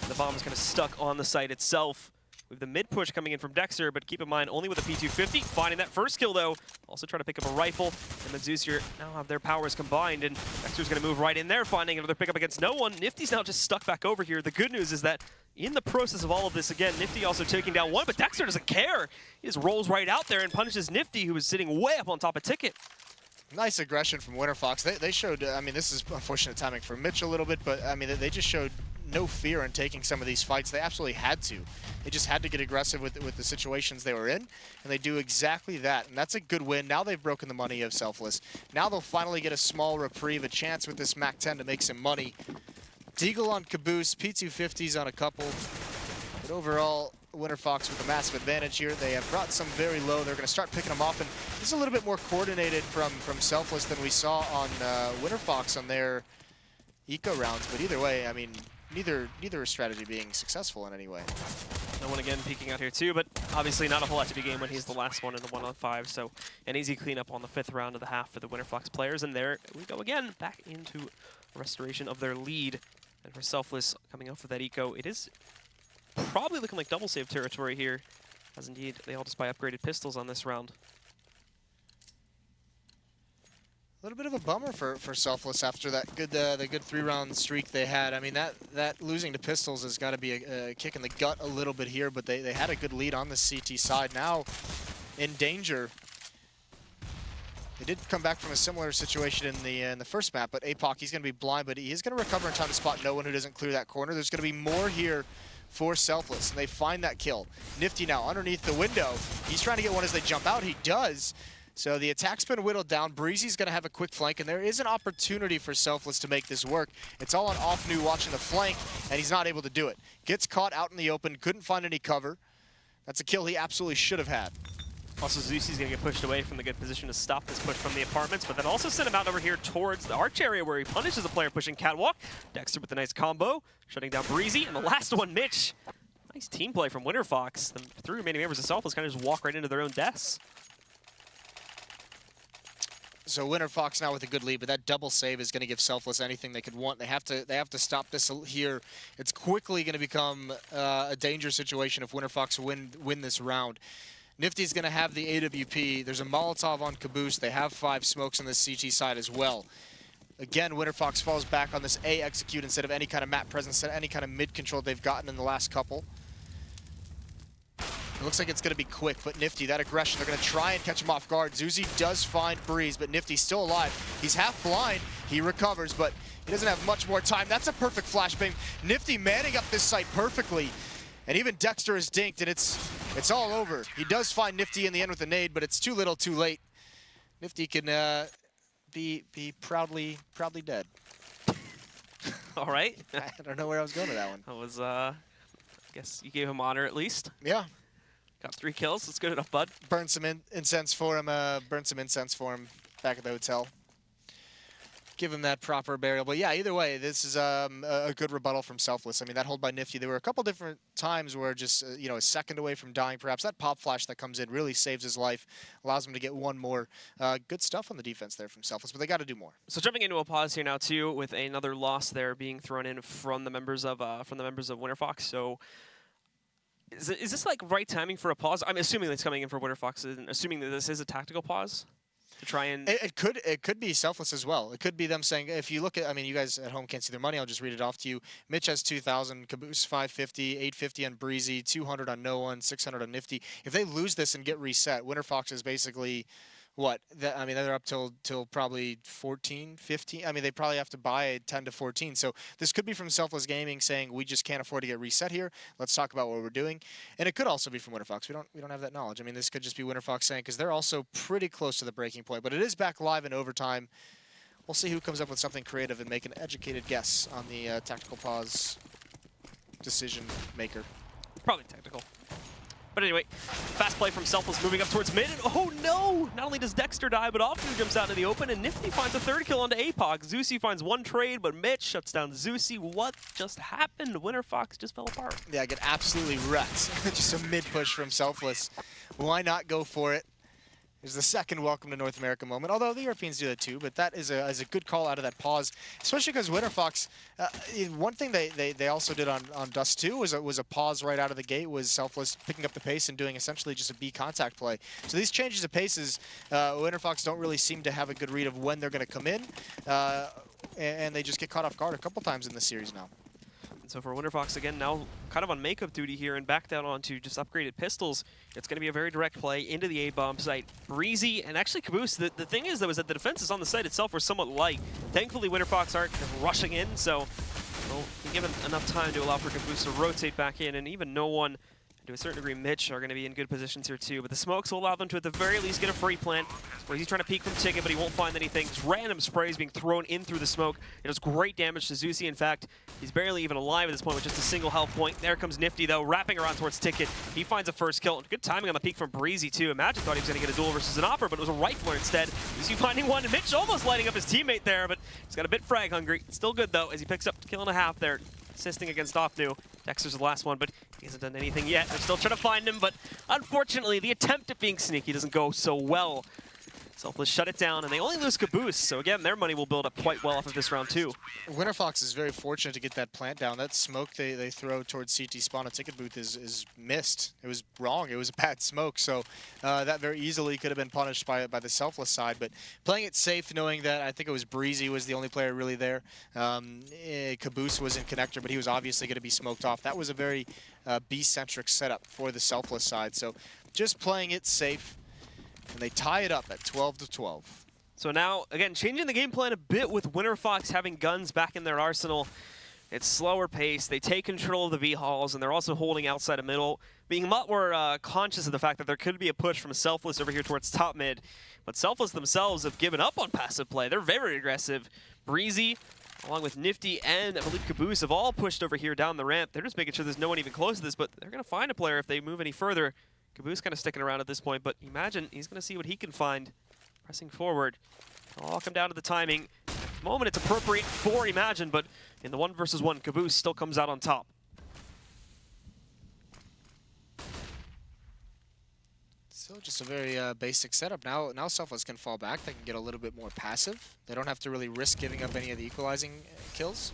The bomb is kind of stuck on the site itself. We have the mid push coming in from Dexter, but keep in mind, only with a P250. Finding that first kill, though. Also trying to pick up a rifle. And the Zeus here now have their powers combined, and Dexter's going to move right in there, finding another pickup against no one. Nifty's now just stuck back over here. The good news is that in the process of all of this, again, Nifty also taking down one, but Dexter doesn't care. He just rolls right out there and punishes Nifty, who was sitting way up on top of Ticket. Nice aggression from Winterfox. They showed, I mean, this is unfortunate timing for Mitch a little bit, but I mean, they just showed no fear in taking some of these fights. They absolutely had to. They just had to get aggressive with the situations they were in, and they do exactly that. And that's a good win. Now they've broken the money of Selfless. Now they'll finally get a small reprieve, a chance with this MAC-10 to make some money. Deagle on Caboose, P250s on a couple. But overall, Winterfox with a massive advantage here. They have brought some very low. They're going to start picking them off, and this is a little bit more coordinated from Selfless than we saw on Winterfox on their eco rounds. But either way, I mean, neither strategy being successful in any way. No one again peeking out here too, but obviously not a whole lot to be gained when he's the last one in the 1-on-5. So an easy cleanup on the 5th round of the half for the Winterfox players, and there we go again, back into restoration of their lead. And for Selfless coming off of that eco, it is probably looking like double save territory here, as indeed they all just buy upgraded pistols on this round. A little bit of a bummer for Selfless after that the good 3-round streak they had. I mean, that losing to pistols has got to be a kick in the gut a little bit here, but they had a good lead on the CT side. Now in danger. They did come back from a similar situation in the first map, but APOC, he's going to be blind, but he is going to recover in time to spot no one who doesn't clear that corner. There's going to be more here for Selfless, and they find that kill. Nifty now underneath the window. He's trying to get one as they jump out. He does. So the attack's been whittled down. Breezy's going to have a quick flank, and there is an opportunity for Selfless to make this work. It's all on Offnu watching the flank, and he's not able to do it. Gets caught out in the open, couldn't find any cover. That's a kill he absolutely should have had. Also, Zeusy's going to get pushed away from the good position to stop this push from the apartments, but then also send him out over here towards the arch area where he punishes a player pushing Catwalk. Dexter with a nice combo, shutting down Breezy, and the last one, Mitch. Nice team play from Winterfox. The 3 remaining members of Selfless kind of just walk right into their own deaths. So Winterfox now with a good lead, but that double save is going to give Selfless anything they could want. They have to stop this here. It's quickly going to become a danger situation if Winterfox win this round. Nifty's going to have the AWP. There's a Molotov on Caboose. They have 5 smokes on the CT side as well. Again, Winterfox falls back on this A execute instead of any kind of map presence, any kind of mid control they've gotten in the last couple. It looks like it's going to be quick, but Nifty, that aggression, they're going to try and catch him off guard. Zuzi does find Breeze, but Nifty's still alive. He's half blind. He recovers, but he doesn't have much more time. That's a perfect flashbang. Nifty manning up this site perfectly. And even Dexter is dinked, and it's all over. He does find Nifty in the end with a nade, but it's too little, too late. Nifty can be proudly dead. All right. I don't know where I was going with that one. That was, I guess you gave him honor at least. Yeah. Got 3 kills. That's good enough, bud. Burned some incense for him. Back at the hotel. Give him that proper burial. But yeah, either way, this is a good rebuttal from Selfless. I mean, that hold by Nifty, there were a couple different times where just, a second away from dying, perhaps. That pop flash that comes in really saves his life, allows him to get one more. Good stuff on the defense there from Selfless, but they got to do more. So jumping into a pause here now, too, with another loss there being thrown in from the members of Winterfox. So is this like right timing for a pause? I'm assuming it's coming in for Winterfox, and assuming that this is a tactical pause. to try and... It could be Selfless as well. It could be them saying, if you look at, I mean, you guys at home can't see their money, I'll just read it off to you. Mitch has 2,000, Caboose 550, 850 on Breezy, 200 on No One, 600 on Nifty. If they lose this and get reset, Winterfox is basically... what? I mean, they're up till probably 14, 15. I mean, they probably have to buy 10 to 14. So this could be from Selfless Gaming saying, we just can't afford to get reset here. Let's talk about what we're doing. And it could also be from Winterfox. We don't have that knowledge. I mean, this could just be Winterfox saying, because they're also pretty close to the breaking point. But it is back live in overtime. We'll see who comes up with something creative and make an educated guess on the tactical pause decision maker. Probably technical. But anyway, fast play from Selfless moving up towards mid. And oh no! Not only does Dexter die, but Offnu jumps out into the open, and Nifty finds a third kill onto APOC. Zeusy finds one trade, but Mitch shuts down Zeusy. What just happened? Winterfox just fell apart. Yeah, I get absolutely wrecked. Just a mid push from Selfless. Why not go for it? There's the second welcome to North America moment, although the Europeans do that too, but that is a good call out of that pause, especially because Winterfox, one thing they also did on Dust 2 was a pause right out of the gate, was Selfless picking up the pace and doing essentially just a B contact play. So these changes of paces, Winterfox don't really seem to have a good read of when they're going to come in, and they just get caught off guard a couple times in the series now. So for Winterfox, again, now kind of on makeup duty here and back down onto just upgraded pistols, it's going to be a very direct play into the A-bomb site. Breezy and actually Caboose, the thing is, though, is that the defenses on the site itself were somewhat light. Thankfully, Winterfox aren't rushing in, so well, given enough time to allow for Caboose to rotate back in, and even No One, to a certain degree, Mitch are going to be in good positions here too. But the smokes will allow them to, at the very least, get a free plant. Where he's trying to peek from Ticket, but he won't find anything. Just random sprays being thrown in through the smoke. It does great damage to Zeusy. In fact, he's barely even alive at this point with just a single health point. There comes Nifty, though, wrapping around towards Ticket. He finds a first kill. Good timing on the peek from Breezy, too. Imagine thought he was going to get a duel versus an Opera, but it was a rifler instead. Zeusy finding one, and Mitch almost lighting up his teammate there, but he's got a bit frag hungry. Still good, though, as he picks up a kill and a half there, assisting against Offnu. Dexter's the last one, but he hasn't done anything yet. They're still trying to find him, but unfortunately, the attempt at being sneaky doesn't go so well. Selfless shut it down, and they only lose Caboose, so again, their money will build up quite well off of this round, too. Winterfox is very fortunate to get that plant down. That smoke they throw towards CT spawn and Ticket booth is missed. It was wrong. It was a bad smoke, so that very easily could have been punished by the Selfless side. But playing it safe, knowing that I think it was Breezy was the only player really there. Caboose was in connector, but he was obviously going to be smoked off. That was a very B-centric setup for the Selfless side. So just playing it safe. And they tie it up at 12-12. So now, again, changing the game plan a bit with Winterfox having guns back in their arsenal. It's slower pace. They take control of the B-halls, and they're also holding outside of middle, being a lot more conscious of the fact that there could be a push from Selfless over here towards top mid. But Selfless themselves have given up on passive play. They're very aggressive. Breezy, along with Nifty and I believe Caboose, have all pushed over here down the ramp. They're just making sure there's no one even close to this, but they're going to find a player if they move any further. Caboose kind of sticking around at this point, but imagine he's going to see what he can find. Pressing forward. It'll all come down to the timing. At the moment, it's appropriate for Imagine, but in the 1-versus-1, Caboose still comes out on top. Still just a very basic setup. Now Selfless can fall back. They can get a little bit more passive. They don't have to really risk giving up any of the equalizing kills.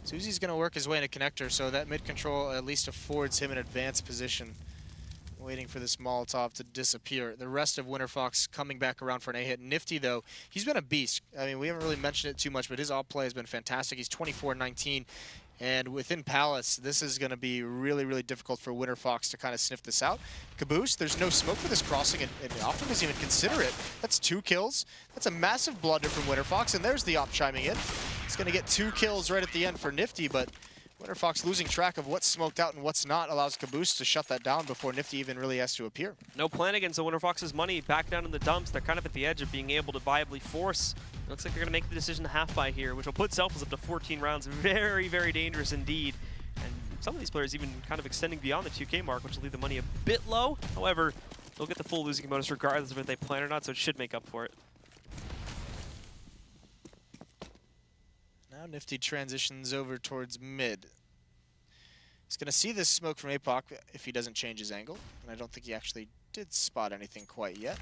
Suzy's going to work his way into connector, so that mid control at least affords him an advanced position. Waiting for this Molotov to disappear. The rest of Winterfox coming back around for an A-hit. Nifty, though, he's been a beast. I mean, we haven't really mentioned it too much, but his op play has been fantastic. He's 24-19. And within Palace, this is going to be really, really difficult for Winterfox to kind of sniff this out. Caboose, there's no smoke for this crossing, and Optim doesn't even consider it. That's 2 kills. That's a massive blunder from Winterfox, and there's the op chiming in. He's going to get 2 kills right at the end for Nifty, but Winterfox losing track of what's smoked out and what's not allows Caboose to shut that down before Nifty even really has to appear. No plan against the Winterfox's money back down in the dumps. They're kind of at the edge of being able to viably force. It looks like they're going to make the decision to half-buy here, which will put Selfless up to 14 rounds. Very, very dangerous indeed. And some of these players even kind of extending beyond the 2K mark, which will leave the money a bit low. However, they'll get the full losing bonus regardless of if they plan or not, so it should make up for it. Now Nifty transitions over towards mid. He's going to see this smoke from APOC if he doesn't change his angle, and I don't think he actually did spot anything quite yet.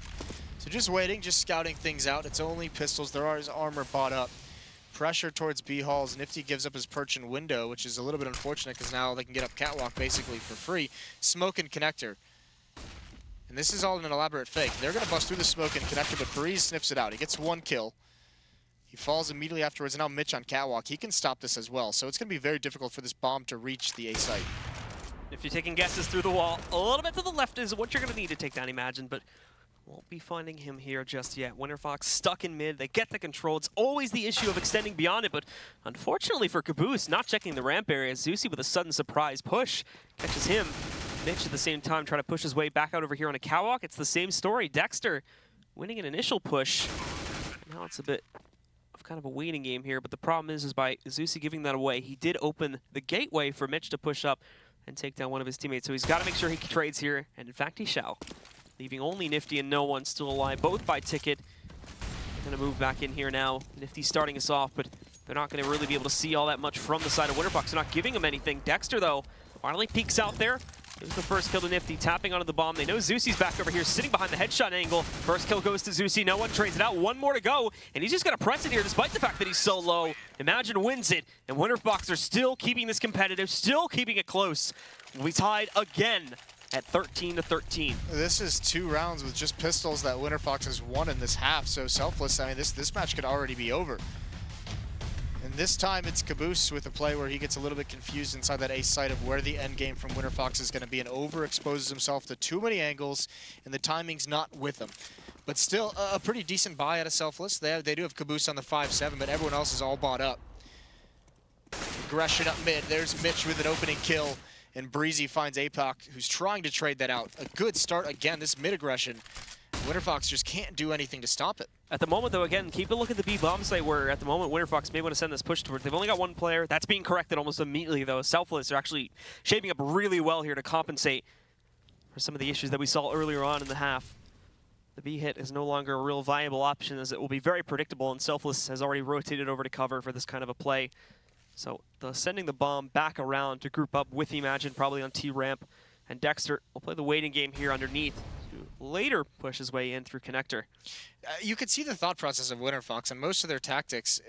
So just waiting, just scouting things out. It's only pistols. There is armor bought up. Pressure towards B-halls. Nifty gives up his perch and window, which is a little bit unfortunate because now they can get up catwalk basically for free. Smoke and connector. And this is all an elaborate fake. They're going to bust through the smoke and connector, but Paris sniffs it out. He gets 1 kill. He falls immediately afterwards, and now Mitch on catwalk. He can stop this as well, so it's going to be very difficult for this bomb to reach the A site. If you're taking guesses through the wall, a little bit to the left is what you're going to need to take down Imagine, but won't be finding him here just yet. Winterfox stuck in mid. They get the control. It's always the issue of extending beyond it, but unfortunately for Caboose, not checking the ramp area. Zusi with a sudden surprise push catches him. Mitch at the same time trying to push his way back out over here on a catwalk. It's the same story. Dexter winning an initial push. Now it's a bit of kind of a waiting game here, but the problem is by Zusi giving that away, he did open the gateway for Mitch to push up and take down one of his teammates. So he's got to make sure he trades here, and in fact he shall. Leaving only Nifty and No One still alive, both by ticket. They're going to move back in here now. Nifty starting us off, but they're not going to really be able to see all that much from the side of Winterfox. They're not giving him anything. Dexter, though, finally peeks out there. Here's the first kill to Nifty, tapping onto the bomb. They know Zusi's back over here, sitting behind the headshot angle. First kill goes to Zusi. No One trades it out. 1 more to go, and he's just going to press it here despite the fact that he's so low. Imagine wins it, and Winterfox are still keeping this competitive, still keeping it close. We tied again at 13-13. This is 2 rounds with just pistols that Winterfox has won in this half, so Selfless, I mean, this match could already be over. And this time it's Caboose with a play where he gets a little bit confused inside that ace site of where the end game from Winterfox is going to be, and overexposes himself to too many angles, and the timing's not with him. But still, a pretty decent buy out of Selfless. They do have Caboose on the 5-7, but everyone else is all bought up. Aggression up mid. There's Mitch with an opening kill, and Breezy finds APOC, who's trying to trade that out. A good start again, this mid-aggression. Winterfox just can't do anything to stop it. At the moment, though, again, keep a look at the B bomb site where, at the moment, Winterfox may want to send this push towards. They've only got 1 player. That's being corrected almost immediately, though. Selfless are actually shaping up really well here to compensate for some of the issues that we saw earlier on in the half. The B hit is no longer a real viable option, as it will be very predictable, and Selfless has already rotated over to cover for this kind of a play. So sending the bomb back around to group up with Imagine, probably on T-ramp, and Dexter will play the waiting game here underneath to later push his way in through connector. You could see the thought process of Winterfox, and most of their tactics,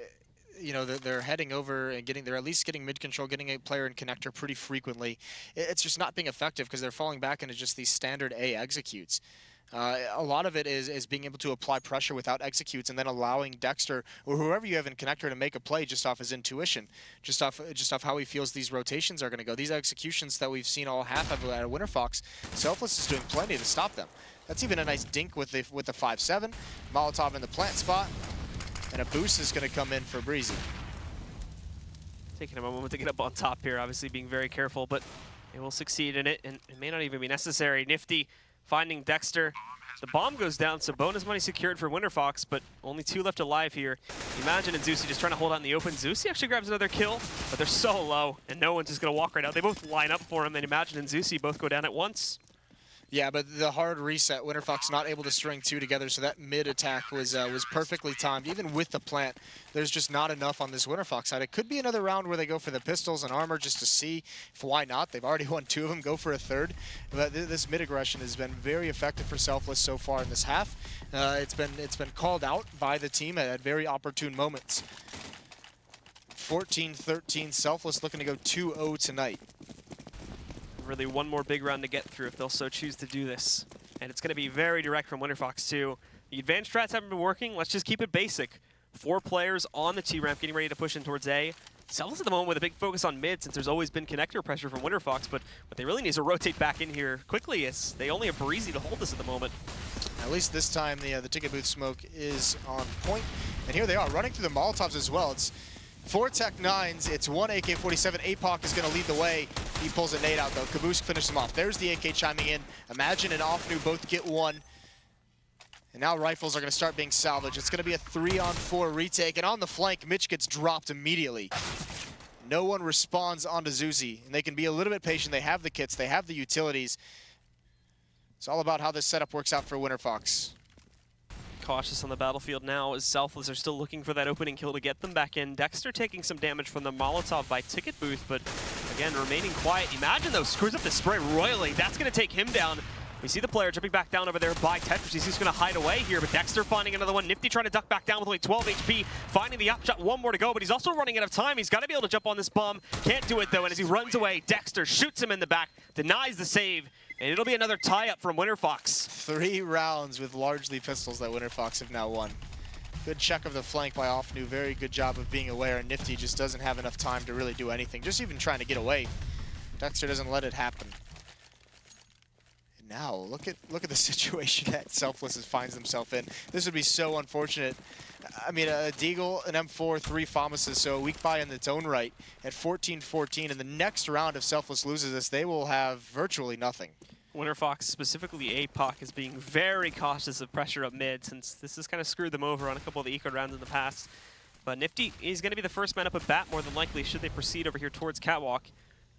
you know, they're heading over and they're at least getting mid-control, getting a player in connector pretty frequently. It's just not being effective because they're falling back into just these standard A executes. A lot of it is being able to apply pressure without executes, and then allowing Dexter or whoever you have in connector to make a play just off his intuition, just off how he feels these rotations are going to go. These executions that we've seen all half of at Winterfox, Selfless is doing plenty to stop them. That's even a nice dink with the 5-7, Molotov in the plant spot, and a boost is going to come in for Breezy. Taking a moment to get up on top here, obviously being very careful, but they will succeed in it, and it may not even be necessary. Nifty finding Dexter. The bomb goes down, so bonus money secured for Winterfox, but only 2 left alive here. Imagine and Zusi just trying to hold out in the open. Zusi actually grabs another kill, but they're so low, and No One's just going to walk right out. They both line up for him, and Imagine and Zusi both go down at once. Yeah, but the hard reset, Winterfox not able to string 2 together, so that mid attack was perfectly timed. Even with the plant, there's just not enough on this Winterfox side. It could be another round where they go for the pistols and armor just to see if why not. They've already won 2 of them, go for a 3rd. But this mid aggression has been very effective for Selfless so far in this half. It's been called out by the team at very opportune moments. 14-13, Selfless looking to go 2-0 tonight. Really 1 more big round to get through if they'll so choose to do this. And it's going to be very direct from Winterfox too. The advanced strats haven't been working. Let's just keep it basic. 4 players on the T-ramp getting ready to push in towards A. Selfless at the moment with a big focus on mid, since there's always been connector pressure from Winterfox, but what they really need is to rotate back in here quickly, as they only have Breezy to hold this at the moment. At least this time the ticket booth smoke is on point. And here they are running through the Molotovs as well. It's 4 Tech 9s, it's 1 AK-47. APOC is going to lead the way. He pulls a nade out, though. Caboose finishes him off. There's the AK chiming in. Imagine and Offnu both get 1. And now rifles are going to start being salvaged. It's going to be a 3-on-4 retake. And on the flank, Mitch gets dropped immediately. No one responds onto Zusi. And they can be a little bit patient. They have the kits. They have the utilities. It's all about how this setup works out for Winterfox. Cautious on the battlefield now, as Selfless are still looking for that opening kill to get them back in. Dexter taking some damage from the Molotov by Ticket Booth, but again, remaining quiet. Imagine, though, screws up the spray royally. That's going to take him down. We see the player jumping back down over there by Tetris. He's going to hide away here, but Dexter finding another one. Nifty trying to duck back down with only 12 HP, finding the upshot. 1 more to go, but he's also running out of time. He's got to be able to jump on this bomb. Can't do it, though, and as he runs away, Dexter shoots him in the back, denies the save, And it'll be another tie-up from Winterfox. 3 rounds with largely pistols that Winterfox have now won. Good check of the flank by Offnu. Very good job of being aware. And Nifty just doesn't have enough time to really do anything. Just even trying to get away. Dexter doesn't let it happen. And now look at the situation that Selfless finds himself in. This would be so unfortunate. I mean, a Deagle, an M4, 3 FAMASes, so a weak buy in its own right at 14-14. And the next round, if Selfless loses this, they will have virtually nothing. Winterfox, specifically APOC, is being very cautious of pressure up mid, since this has kind of screwed them over on a couple of the eco rounds in the past. But Nifty is going to be the first man up at bat, more than likely, should they proceed over here towards Catwalk.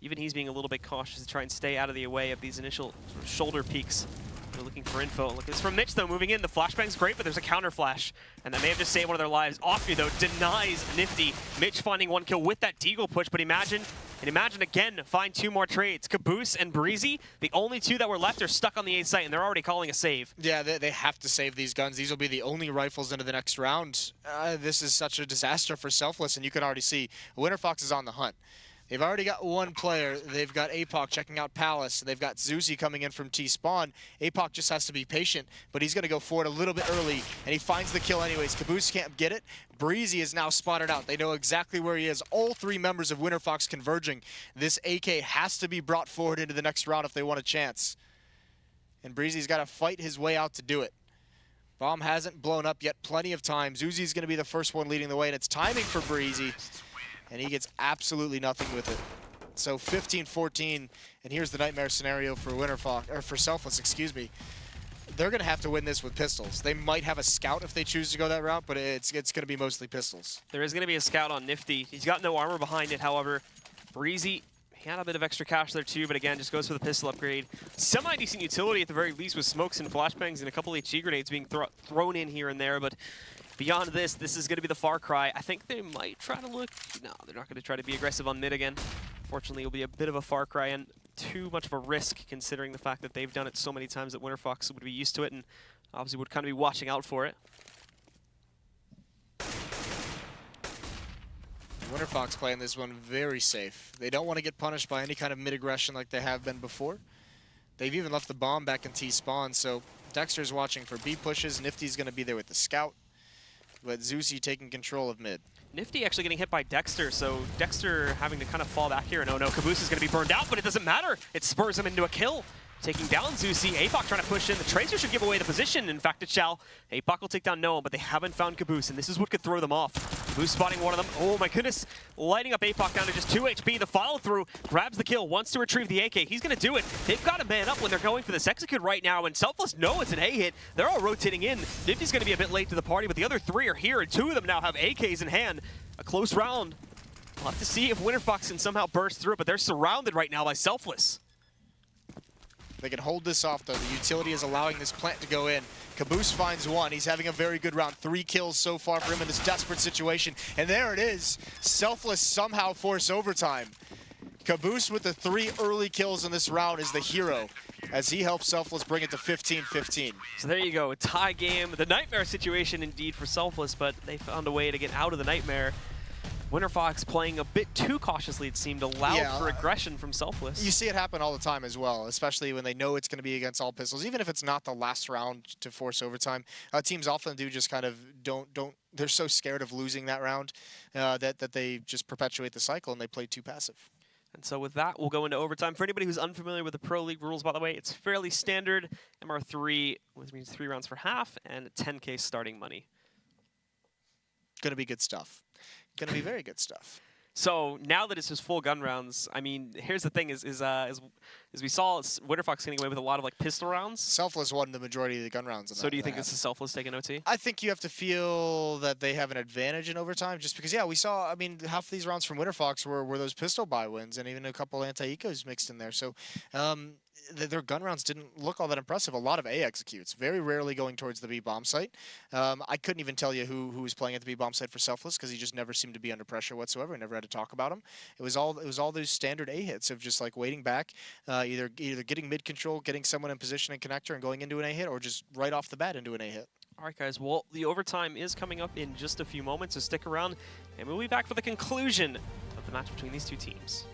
Even he's being a little bit cautious to try and stay out of the way of these initial sort of shoulder peaks. They're looking for info. Look at this from Mitch, though, moving in. The flashbang's great, but there's a counter flash. And that may have just saved one of their lives. Offnu, though, denies Nifty. Mitch finding 1 kill with that Deagle push, but imagine again, find 2 more trades. Caboose and Breezy, the only 2 that were left, are stuck on the A site, and they're already calling a save. Yeah, they have to save these guns. These will be the only rifles into the next round. This is such a disaster for Selfless, and you can already see Winterfox is on the hunt. They've already got 1 player. They've got APOC checking out Palace. They've got Zuzi coming in from T-Spawn. APOC just has to be patient, but he's going to go for it a little bit early, and he finds the kill anyways. Caboose can't get it. Breezy is now spotted out. They know exactly where he is. All 3 members of Winterfox converging. This AK has to be brought forward into the next round if they want a chance. And Breezy's got to fight his way out to do it. Bomb hasn't blown up yet. Plenty of time. Zuzi's going to be the first one leading the way, and it's timing for Breezy. And he gets absolutely nothing with it. So 15-14, and here's the nightmare scenario for Winterfox, or for Selfless, excuse me. They're going to have to win this with pistols. They might have a scout if they choose to go that route, but it's going to be mostly pistols. There is going to be a scout on Nifty. He's got no armor behind it, however. Breezy, he had a bit of extra cash there too, but again, just goes for the pistol upgrade. Semi-decent utility at the very least with smokes and flashbangs and a couple HE grenades being thrown in here and there, but beyond this, this is going to be the far cry. I think they might try to look... No, they're not going to try to be aggressive on mid again. Fortunately, it'll be a bit of a far cry and too much of a risk considering the fact that they've done it so many times that Winterfox would be used to it and obviously would kind of be watching out for it. Winterfox playing this one very safe. They don't want to get punished by any kind of mid-aggression like they have been before. They've even left the bomb back in T-spawn, so Dexter's watching for B pushes. Nifty's going to be there with the scout, but Zuzi taking control of mid. Nifty actually getting hit by Dexter, so Dexter having to kind of fall back here. No, Caboose is going to be burned out, but it doesn't matter. It spurs him into a kill. Taking down Zuzi. APOC trying to push in. The Tracer should give away the position. In fact, it shall. APOC will take down Noah, but they haven't found Caboose, and this is what could throw them off. Caboose spotting one of them. Oh my goodness. Lighting up APOC down to just 2 HP. The follow-through grabs the kill, wants to retrieve the AK. He's going to do it. They've got a man up when they're going for this execute right now, and Selfless know it's an A hit. They're all rotating in. Nifty's going to be a bit late to the party, but the other 3 are here, and 2 of them now have AKs in hand. A close round. We'll have to see if Winterfox can somehow burst through it, but they're surrounded right now by Selfless. They can hold this off, though. The utility is allowing this plant to go in. Caboose finds one. He's having a very good round. 3 kills so far for him in this desperate situation. And there it is. Selfless somehow force overtime. Caboose with the 3 early kills in this round is the hero as he helps Selfless bring it to 15-15. So there you go, a tie game. The nightmare situation indeed for Selfless, but they found a way to get out of the nightmare. Winterfox playing a bit too cautiously, it seemed, allowed for aggression from Selfless. You see it happen all the time as well, especially when they know it's going to be against all pistols. Even if it's not the last round to force overtime, teams often do just kind of don't. They're so scared of losing that round that they just perpetuate the cycle and they play too passive. And so with that, we'll go into overtime. For anybody who's unfamiliar with the Pro League rules, by the way, it's fairly standard. MR3, which means 3 rounds for half, and 10K starting money. Going to be good stuff. Going to be very good stuff. So now that it's just full gun rounds, I mean, here's the thing: is we saw Winterfox getting away with a lot of like pistol rounds. Selfless won the majority of the gun rounds. So do you think this is Selfless taking OT? I think you have to feel that they have an advantage in overtime, just because we saw. I mean, half of these rounds from Winterfox were those pistol buy wins, and even a couple anti-ecos mixed in there. So their gun rounds didn't look all that impressive. A lot of A executes, very rarely going towards the B bomb site. I couldn't even tell you who was playing at the B bomb site for Selfless because he just never seemed to be under pressure whatsoever. I never had to talk about him. It was all those standard A hits of just like waiting back, either getting mid control, getting someone in position and connector and going into an A hit, or just right off the bat into an A hit. All right, guys. Well, the overtime is coming up in just a few moments, so stick around, and we'll be back for the conclusion of the match between these 2 teams.